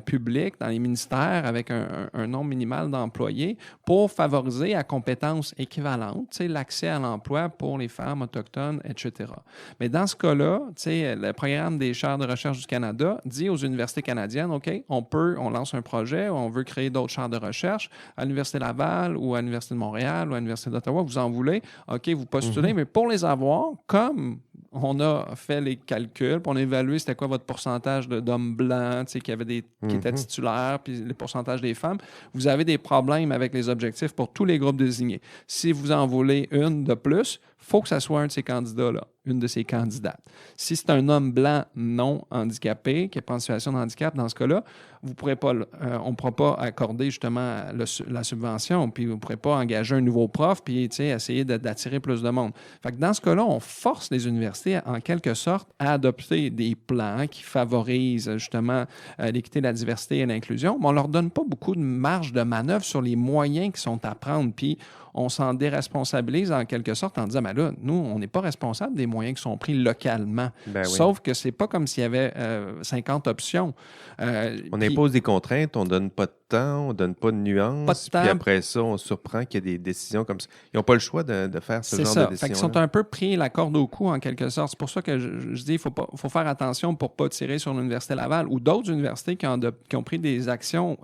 publics, dans les ministères, avec un nombre minimal d'employés, pour favoriser à compétences équivalentes l'accès à l'emploi pour les femmes autochtones, etc. Mais dans ce cas-là, le programme des chaires de recherche du Canada dit aux universités canadiennes, OK, on lance un projet, on veut créer d'autres chaires de recherche à l'Université Laval ou à l'Université de Montréal ou à l'Université d'Ottawa, vous en voulez, OK, vous postulez, mais pour les avoir, comme on a fait les calculs, puis on a évalué c'était quoi votre pourcentage d'hommes blancs qui étaient titulaires, puis les pourcentages des femmes, vous avez des problèmes avec les objectifs pour tous les groupes désignés. Si vous en voulez une de plus, il faut que ça soit un de ces candidats-là, une de ces candidates. Si c'est un homme blanc non handicapé, qui n'est pas en situation de handicap, dans ce cas-là, on ne pourra pas accorder justement la subvention, puis vous ne pourrez pas engager un nouveau prof, puis essayer d'attirer plus de monde. Fait que dans ce cas-là, on force les universités, en quelque sorte, à adopter des plans qui favorisent justement l'équité, la diversité et l'inclusion, mais on ne leur donne pas beaucoup de marge de manœuvre sur les moyens qui sont à prendre, puis on s'en déresponsabilise en quelque sorte en disant, ben là, nous, on n'est pas responsable des moyens qui sont pris localement. Sauf que c'est pas comme s'il y avait 50 options. On impose des contraintes, on ne donne pas de temps, on ne donne pas de nuances, puis après ça, on se surprend qu'il y a des décisions comme ça. Ils n'ont pas le choix de faire ce genre de décision. Ils sont un peu pris la corde au cou, en quelque sorte. C'est pour ça que je dis qu'il faut faire attention pour ne pas tirer sur l'Université Laval ou d'autres universités qui ont pris des actions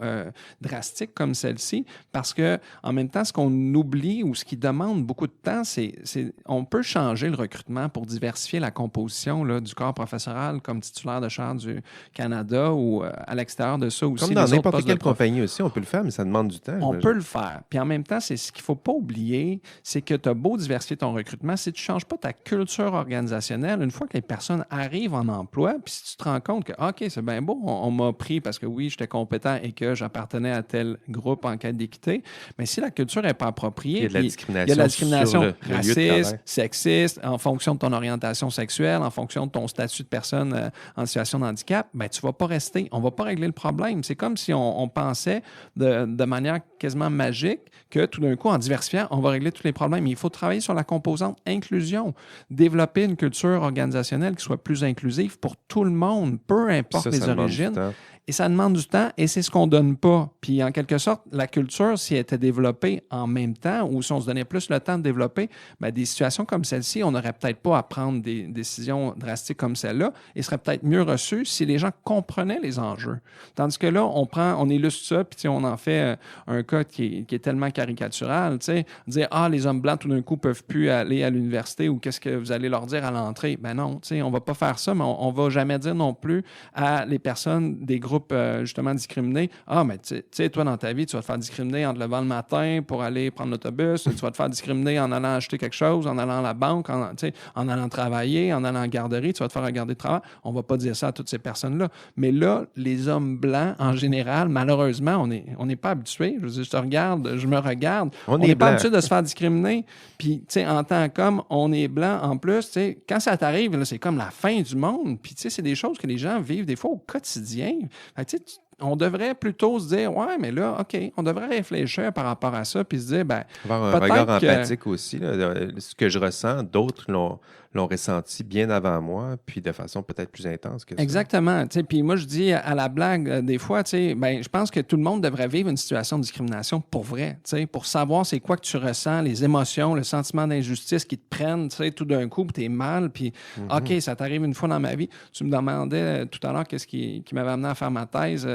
drastiques comme celle-ci, parce que en même temps, ce qu'on oublie ou ce qui demande beaucoup de temps, c'est on peut changer le recrutement pour diversifier la composition là, du corps professoral comme titulaire de chaire du Canada ou à l'extérieur de ça aussi. Comme dans n'importe quelle compagnie aussi, on peut le faire, mais ça demande du temps. On peut le faire. Puis en même temps, c'est ce qu'il ne faut pas oublier, c'est que tu as beau diversifier ton recrutement, si tu ne changes pas ta culture organisationnelle, une fois que les personnes arrivent en emploi, puis si tu te rends compte que, OK, c'est bien beau, on m'a pris parce que oui, j'étais compétent et que j'appartenais à tel groupe en quête d'équité, mais si la culture n'est pas appropriée, il y a de la discrimination raciste, sexiste, en fonction de ton orientation sexuelle, en fonction de ton statut de personne en situation de handicap, ben, tu ne vas pas rester. On ne va pas régler le problème. C'est comme si on pensait de manière quasiment magique que tout d'un coup, en diversifiant, on va régler tous les problèmes. Il faut travailler sur la composante inclusion, développer une culture organisationnelle qui soit plus inclusive pour tout le monde, peu importe les origines. Et ça demande du temps et c'est ce qu'on ne donne pas. Puis en quelque sorte, la culture, si elle était développée en même temps ou si on se donnait plus le temps de développer, bien, des situations comme celle-ci, on n'aurait peut-être pas à prendre des décisions drastiques comme celle-là et serait peut-être mieux reçu si les gens comprenaient les enjeux. Tandis que là, on illustre ça puis on en fait un cas qui est tellement caricatural. Dire, les hommes blancs, tout d'un coup, ne peuvent plus aller à l'université ou qu'est-ce que vous allez leur dire à l'entrée? Ben non, on ne va pas faire ça, mais on ne va jamais dire non plus à les personnes des groupes justement discriminés. Mais tu sais, toi, dans ta vie, tu vas te faire discriminer en te levant le matin pour aller prendre l'autobus, tu vas te faire discriminer en allant acheter quelque chose, en allant à la banque, en allant travailler, en allant à la garderie, tu vas te faire regarder de travail. On ne va pas dire ça à toutes ces personnes-là. Mais là, les hommes blancs, en général, malheureusement, on n'est pas habitués. Je veux dire, je te regarde, je me regarde. On n'est pas habitué de se faire discriminer. Puis, tu sais, en tant qu'homme, on est blanc en plus. Tu sais, quand ça t'arrive, là, c'est comme la fin du monde. Puis, tu sais, c'est des choses que les gens vivent des fois au quotidien. Fait que, on devrait plutôt se dire, ouais, mais là, OK, on devrait réfléchir par rapport à ça, puis se dire, ben avoir un regard empathique aussi. Là, ce que je ressens, d'autres l'ont ressenti bien avant moi, puis de façon peut-être plus intense que ça. Exactement. Puis moi, je dis à la blague, des fois, je pense que tout le monde devrait vivre une situation de discrimination pour vrai, pour savoir c'est quoi que tu ressens, les émotions, le sentiment d'injustice qui te prennent tout d'un coup, puis t'es mal, puis OK, ça t'arrive une fois dans ma vie. Tu me demandais tout à l'heure qu'est-ce qui m'avait amené à faire ma thèse,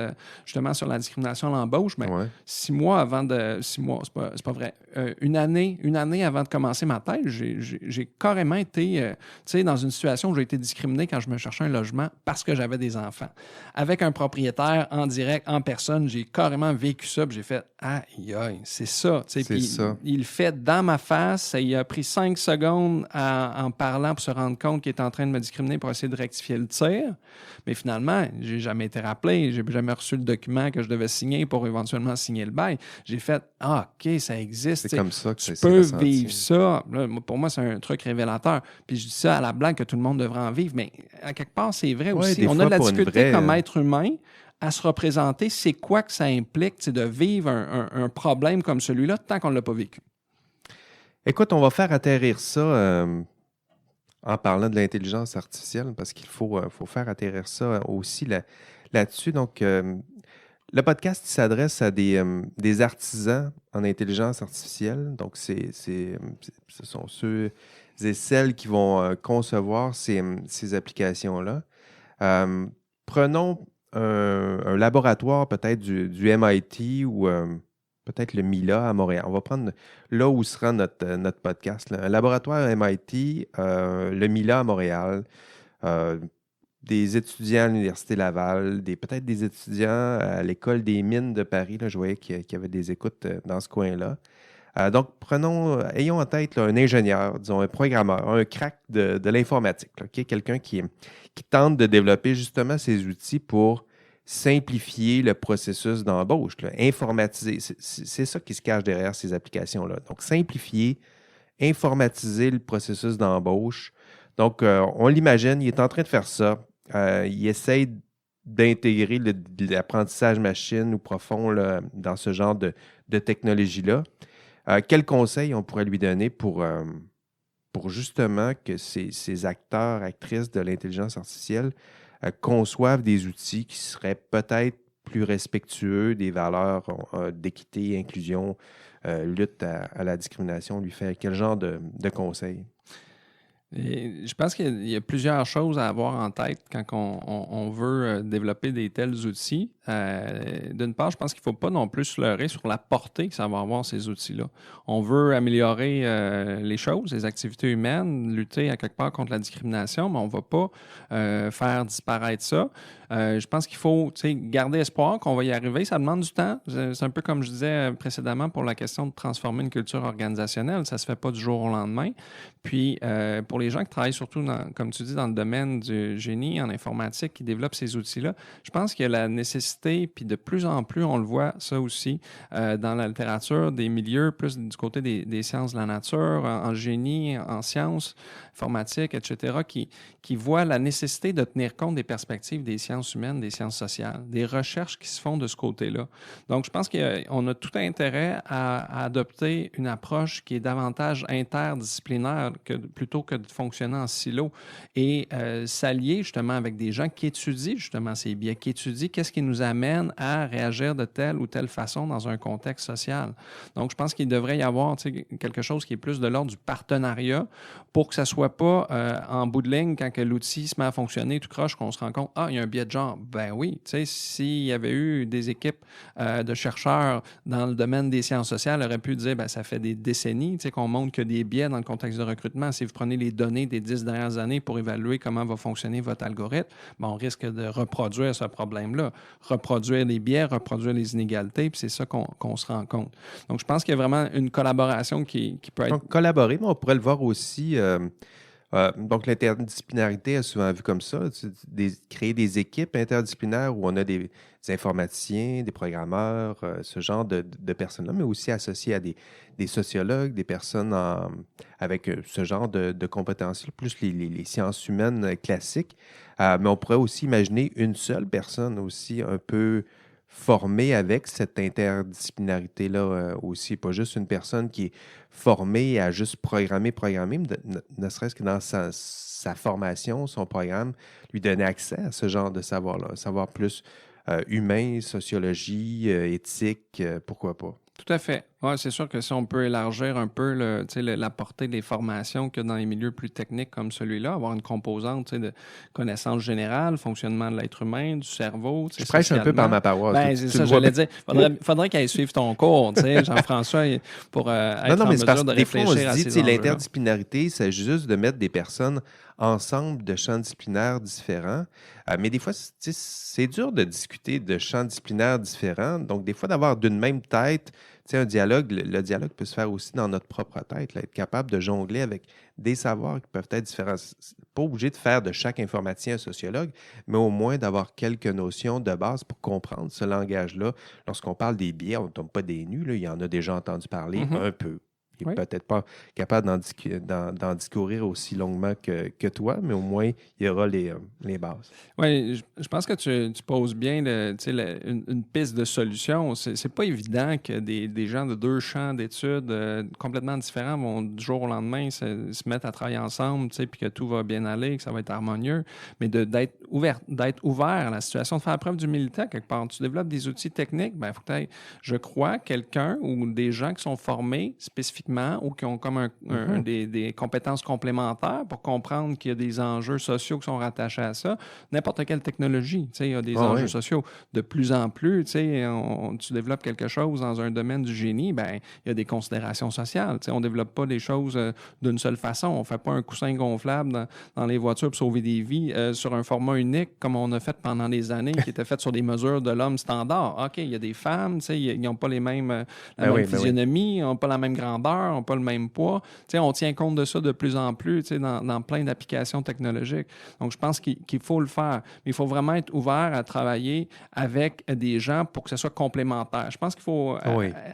justement, sur la discrimination à l'embauche, mais 6 mois avant de... 6 mois, c'est pas vrai. Une année avant de commencer ma thèse, j'ai carrément été dans une situation où j'ai été discriminé quand je me cherchais un logement parce que j'avais des enfants. Avec un propriétaire en direct, en personne, j'ai carrément vécu ça, puis j'ai fait « Aïe, aïe, c'est ça. » Il le fait dans ma face. Il a pris 5 secondes en parlant pour se rendre compte qu'il était en train de me discriminer pour essayer de rectifier le tir. Mais finalement, j'ai jamais été rappelé. J'ai jamais reçu le document que je devais signer pour éventuellement signer le bail. J'ai fait « OK, ça existe. » C'est comme ça que tu peux vivre ça. Là, pour moi, c'est un truc révélateur. Puis je dis ça à la blague que tout le monde devrait en vivre, mais à quelque part, c'est vrai aussi. On a de la difficulté comme être humain à se représenter c'est quoi que ça implique de vivre un problème comme celui-là tant qu'on ne l'a pas vécu. Écoute, on va faire atterrir ça en parlant de l'intelligence artificielle parce qu'il faut faire atterrir ça aussi là-dessus. Donc, le podcast s'adresse à des artisans en intelligence artificielle. Donc, ce sont ceux et celles qui vont concevoir ces applications-là. Prenons un laboratoire peut-être du MIT ou peut-être le MILA à Montréal. On va prendre là où sera notre podcast. Là. Un laboratoire MIT, le MILA à Montréal, des étudiants à l'Université Laval, peut-être des étudiants à l'École des mines de Paris. Là, je voyais qu'il y avait des écoutes dans ce coin-là. Donc, ayons en tête là, un ingénieur, disons un programmeur, un crack de l'informatique, là, quelqu'un qui tente de développer justement ces outils pour simplifier le processus d'embauche, là, informatiser. C'est ça qui se cache derrière ces applications-là. Donc, simplifier, informatiser le processus d'embauche. Donc, on l'imagine, il est en train de faire ça. Il essaye d'intégrer l'apprentissage machine ou profond là, dans ce genre de technologie-là. Quels conseils on pourrait lui donner pour justement que ces acteurs, actrices de l'intelligence artificielle conçoivent des outils qui seraient peut-être plus respectueux des valeurs d'équité, inclusion, lutte à la discrimination, lui faire quel genre de conseils? Et je pense qu'il y a plusieurs choses à avoir en tête quand on veut développer des tels outils. D'une part, je pense qu'il ne faut pas non plus se leurrer sur la portée que ça va avoir, ces outils-là. On veut améliorer les choses, les activités humaines, lutter à quelque part contre la discrimination, mais on ne va pas faire disparaître ça. Je pense qu'il faut garder espoir qu'on va y arriver. Ça demande du temps. C'est un peu comme je disais précédemment pour la question de transformer une culture organisationnelle. Ça ne se fait pas du jour au lendemain. Puis, pour les gens qui travaillent surtout, comme tu dis, dans le domaine du génie en informatique, qui développent ces outils-là, je pense qu'il y a la nécessité, puis de plus en plus, on le voit ça aussi, dans la littérature, des milieux plus du côté des sciences de la nature, en génie, en sciences informatiques, etc., qui voient la nécessité de tenir compte des perspectives des sciences humaines, des sciences sociales, des recherches qui se font de ce côté-là. Donc, je pense qu'on a tout intérêt à adopter une approche qui est davantage interdisciplinaire plutôt que de fonctionner en silo et s'allier justement avec des gens qui étudient justement ces biais, qui étudient qu'est-ce qui nous amène à réagir de telle ou telle façon dans un contexte social. Donc, je pense qu'il devrait y avoir quelque chose qui est plus de l'ordre du partenariat pour que ça ne soit pas en bout de ligne, quand que l'outil se met à fonctionner tout croche, qu'on se rend compte, il y a un biais de genre. Ben oui, s'il y avait eu des équipes de chercheurs dans le domaine des sciences sociales, auraient pu dire, ça fait des décennies qu'on montre que des biais dans le contexte de recrutement. Si vous prenez les données des 10 dernières années pour évaluer comment va fonctionner votre algorithme, on risque de reproduire ce problème-là. Reproduire les biais, reproduire les inégalités, puis c'est ça qu'on se rend compte. Donc, je pense qu'il y a vraiment une collaboration qui peut être... Donc, collaborer, mais on pourrait le voir aussi... donc, l'interdisciplinarité est souvent vue comme ça, créer des équipes interdisciplinaires où on a des informaticiens, des programmeurs, ce genre de personnes-là, mais aussi associés à des sociologues, des personnes avec ce genre de compétences-là, plus les sciences humaines classiques. Mais on pourrait aussi imaginer une seule personne aussi un peu formée avec cette interdisciplinarité-là aussi, pas juste une personne qui est formée à juste programmer, mais ne serait-ce que dans sa formation, son programme, lui donner accès à ce genre de savoir-là, un savoir plus humain, sociologie, éthique, pourquoi pas. Tout à fait. Oui, c'est sûr que si on peut élargir un peu la portée des formations qu'il y a dans les milieux plus techniques comme celui-là, avoir une composante de connaissances générales, fonctionnement de l'être humain, du cerveau. Je prêche un peu par ma paroisse. C'est ça, j'allais dire. Faudrait qu'elle suive ton cours, Jean-François, pour être en mesure de réfléchir à ces enjeux-là. L'interdisciplinarité, c'est juste de mettre des personnes ensemble de champs disciplinaires différents. Mais des fois, c'est dur de discuter de champs disciplinaires différents. Donc, des fois, d'avoir d'une même tête, un dialogue, le dialogue peut se faire aussi dans notre propre tête, là, être capable de jongler avec des savoirs qui peuvent être différents. C'est pas obligé de faire de chaque informaticien un sociologue, mais au moins d'avoir quelques notions de base pour comprendre ce langage-là. Lorsqu'on parle des biais, on ne tombe pas des nues, là, il y en a déjà entendu parler un peu. Il n'est peut-être pas capable d'en discourir aussi longuement que toi, mais au moins, il y aura les bases. Oui, je pense que tu poses bien une piste de solution. C'est pas évident que des gens de deux champs d'études complètement différents vont du jour au lendemain se mettre à travailler ensemble, puis que tout va bien aller, que ça va être harmonieux, mais d'être ouvert à la situation, de faire preuve d'humilité quelque part. Tu développes des outils techniques, il faut que tu aies, je crois, quelqu'un ou des gens qui sont formés spécifiquement ou qui ont comme des compétences complémentaires pour comprendre qu'il y a des enjeux sociaux qui sont rattachés à ça. N'importe quelle technologie, il y a des enjeux sociaux. De plus en plus, tu développes quelque chose dans un domaine du génie, il y a des considérations sociales. On ne développe pas des choses d'une seule façon. On ne fait pas un coussin gonflable dans les voitures pour sauver des vies sur un format unique comme on a fait pendant des années, qui était fait sur des mesures de l'homme standard. OK, il y a des femmes, ils n'ont pas les mêmes, la même physionomie, ils n'ont pas la même grandeur, n'ont pas le même poids. On tient compte de ça de plus en plus dans plein d'applications technologiques. Donc, je pense qu'il faut le faire. Mais il faut vraiment être ouvert à travailler avec des gens pour que ce soit complémentaire. Je pense qu'il faut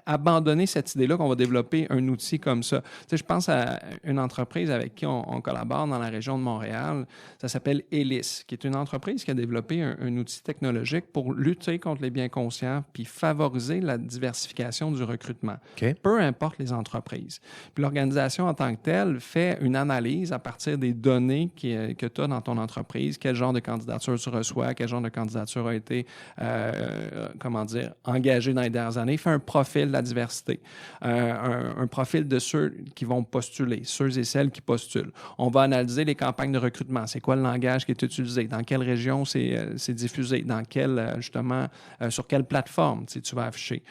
abandonner cette idée-là qu'on va développer un outil comme ça. Je pense à une entreprise avec qui on collabore dans la région de Montréal. Ça s'appelle Elis, qui est une entreprise qui a développé un outil technologique pour lutter contre les biens conscients puis favoriser la diversification du recrutement. Peu importe les entreprises. l'entreprise. Puis l'organisation en tant que telle fait une analyse à partir des données que tu as dans ton entreprise, quel genre de candidature tu reçois, quel genre de candidature a été, engagée dans les dernières années, fait un profil de la diversité, un profil de ceux qui vont postuler, ceux et celles qui postulent. On va analyser les campagnes de recrutement. C'est quoi le langage qui est utilisé? Dans quelle région c'est diffusé? Dans quelle, sur quelle plateforme tu vas afficher?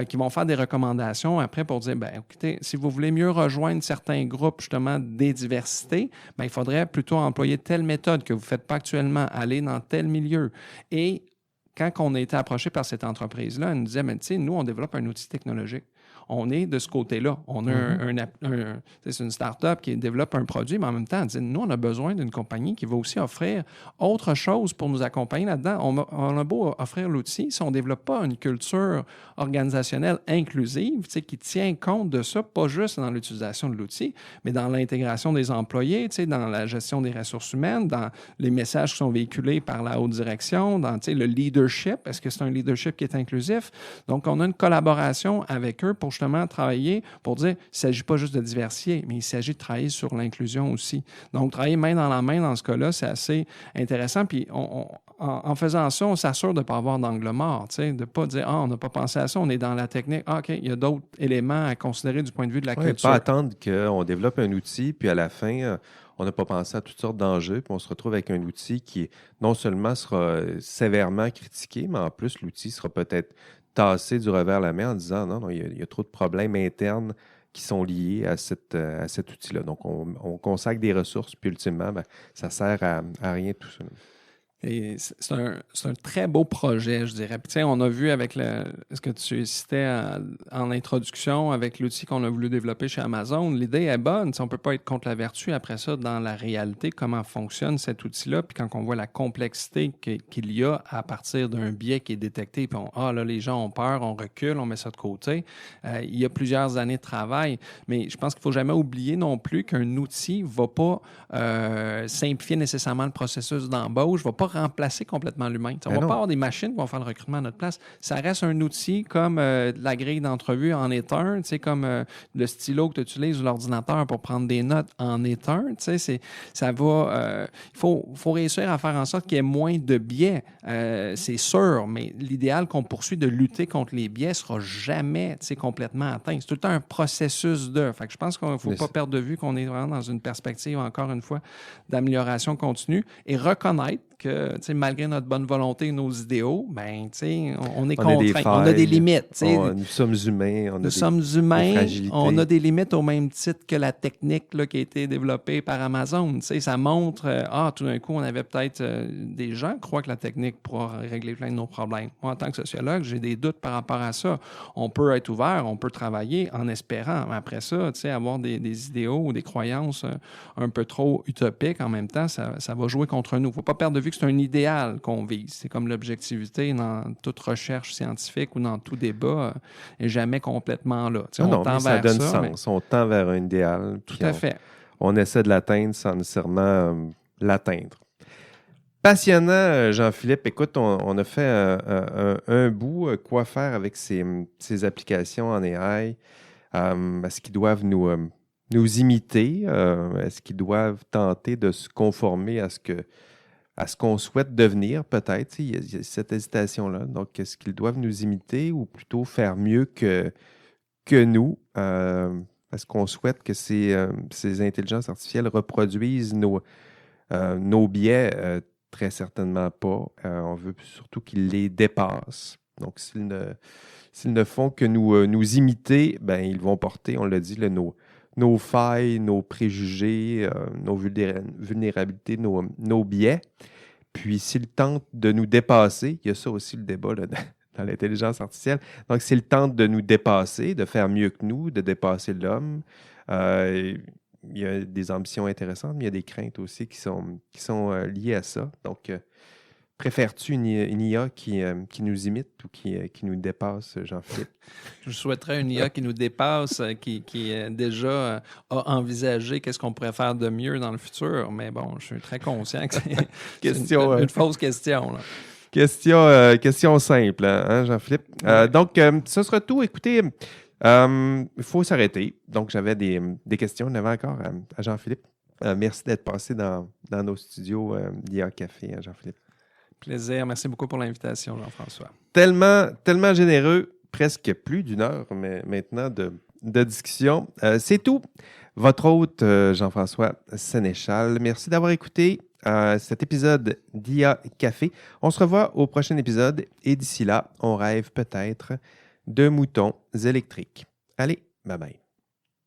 Qui vont faire des recommandations après pour dire, bien, écoutez, si vous voulez mieux rejoindre certains groupes, justement, des diversités, bien, il faudrait plutôt employer telle méthode que vous ne faites pas actuellement, aller dans tel milieu. Et quand on a été approché par cette entreprise-là, elle nous disait, mais tu sais, nous, on développe un outil technologique. On est de ce côté-là. On a c'est une start-up qui développe un produit, mais en même temps, nous, on a besoin d'une compagnie qui va aussi offrir autre chose pour nous accompagner là-dedans. On a beau offrir l'outil, si on ne développe pas une culture organisationnelle inclusive, qui tient compte de ça, pas juste dans l'utilisation de l'outil, mais dans l'intégration des employés, dans la gestion des ressources humaines, dans les messages qui sont véhiculés par la haute direction, dans le leadership. Est-ce que c'est un leadership qui est inclusif? Donc, on a une collaboration avec eux pour justement travailler pour dire qu'il ne s'agit pas juste de diversifier, mais il s'agit de travailler sur l'inclusion aussi. Donc, travailler main dans la main dans ce cas-là, c'est assez intéressant. Puis, en faisant ça, on s'assure de ne pas avoir d'angle mort, de ne pas dire « Ah, on n'a pas pensé à ça, on est dans la technique. Ah, OK, il y a d'autres éléments à considérer du point de vue de la culture. » Pas attendre qu'on développe un outil, puis à la fin, on n'a pas pensé à toutes sortes d'enjeux, puis on se retrouve avec un outil qui non seulement sera sévèrement critiqué, mais en plus, l'outil sera peut-être tassé du revers de la main en disant non, il y a trop de problèmes internes qui sont liés à cet outil-là. Donc, on consacre des ressources, puis ultimement, ça ne sert à rien tout ça. Et c'est un très beau projet, je dirais. Puis, on a vu avec ce que tu citais en introduction, avec l'outil qu'on a voulu développer chez Amazon, l'idée est bonne. On ne peut pas être contre la vertu. Après ça, dans la réalité, comment fonctionne cet outil-là, puis quand on voit la complexité qu'il y a à partir d'un biais qui est détecté, puis là, les gens ont peur, on recule, on met ça de côté. Il y a plusieurs années de travail, mais je pense qu'il ne faut jamais oublier non plus qu'un outil ne va pas simplifier nécessairement le processus d'embauche, ne va pas remplacer complètement l'humain. On ne va pas avoir des machines qui vont faire le recrutement à notre place. Ça reste un outil comme la grille d'entrevue en est un, comme le stylo que tu utilises ou l'ordinateur pour prendre des notes en est un. Ça va... Il faut réussir à faire en sorte qu'il y ait moins de biais, c'est sûr, mais l'idéal qu'on poursuit de lutter contre les biais ne sera jamais complètement atteint. C'est tout le temps un processus de... Fait que je pense qu'il ne faut pas perdre de vue qu'on est vraiment dans une perspective, encore une fois, d'amélioration continue et reconnaître que, malgré notre bonne volonté et nos idéaux, on est contraint. On a des limites. Nous sommes humains. On a des limites au même titre que la technique là, qui a été développée par Amazon. Ça montre, tout d'un coup, on avait peut-être des gens qui croient que la technique pourra régler plein de nos problèmes. Moi, en tant que sociologue, j'ai des doutes par rapport à ça. On peut être ouvert, on peut travailler en espérant. Mais après ça, avoir des idéaux ou des croyances un peu trop utopiques en même temps, ça va jouer contre nous. Il ne faut pas perdre de vue que c'est un idéal qu'on vise. C'est comme l'objectivité dans toute recherche scientifique ou dans tout débat n'est jamais complètement là. Ça donne sens. On tend vers un idéal. Tout à fait. On essaie de l'atteindre sans nécessairement l'atteindre. Passionnant, Jean-Philippe. Écoute, on a fait un bout. Quoi faire avec ces applications en AI? Est-ce qu'ils doivent nous imiter? Est-ce qu'ils doivent tenter de se conformer à ce qu'on souhaite devenir, peut-être? Il y a cette hésitation-là. Donc, est-ce qu'ils doivent nous imiter ou plutôt faire mieux que nous? Est-ce qu'on souhaite que ces intelligences artificielles reproduisent nos biais? Très certainement pas. On veut surtout qu'ils les dépassent. Donc, s'ils ne font que nous imiter, ils vont porter, on l'a dit, nos failles, nos préjugés, nos vulnérabilités, nos biais. Puis, s'ils tentent de nous dépasser, il y a ça aussi le débat là, dans l'intelligence artificielle. Donc, s'ils tentent de nous dépasser, de faire mieux que nous, de dépasser l'homme, il y a des ambitions intéressantes, mais il y a des craintes aussi qui sont liées à ça. Donc, préfères-tu une IA qui nous imite ou qui nous dépasse, Jean-Philippe? Je souhaiterais une IA qui nous dépasse, qui déjà a envisagé qu'est-ce qu'on pourrait faire de mieux dans le futur. Mais bon, je suis très conscient que c'est une fausse question. Là. Question simple, hein, Jean-Philippe? Donc, ce sera tout. Écoutez, Il faut s'arrêter. Donc, j'avais des questions. On avait encore à Jean-Philippe. Merci d'être passé dans nos studios d'IA Café, Jean-Philippe. Plaisir. Merci beaucoup pour l'invitation, Jean-François. Tellement généreux. Presque plus d'une heure mais maintenant de discussion. C'est tout. Votre hôte, Jean-François Sénéchal. Merci d'avoir écouté cet épisode d'IA Café. On se revoit au prochain épisode et d'ici là, on rêve peut-être de moutons électriques. Allez, bye bye.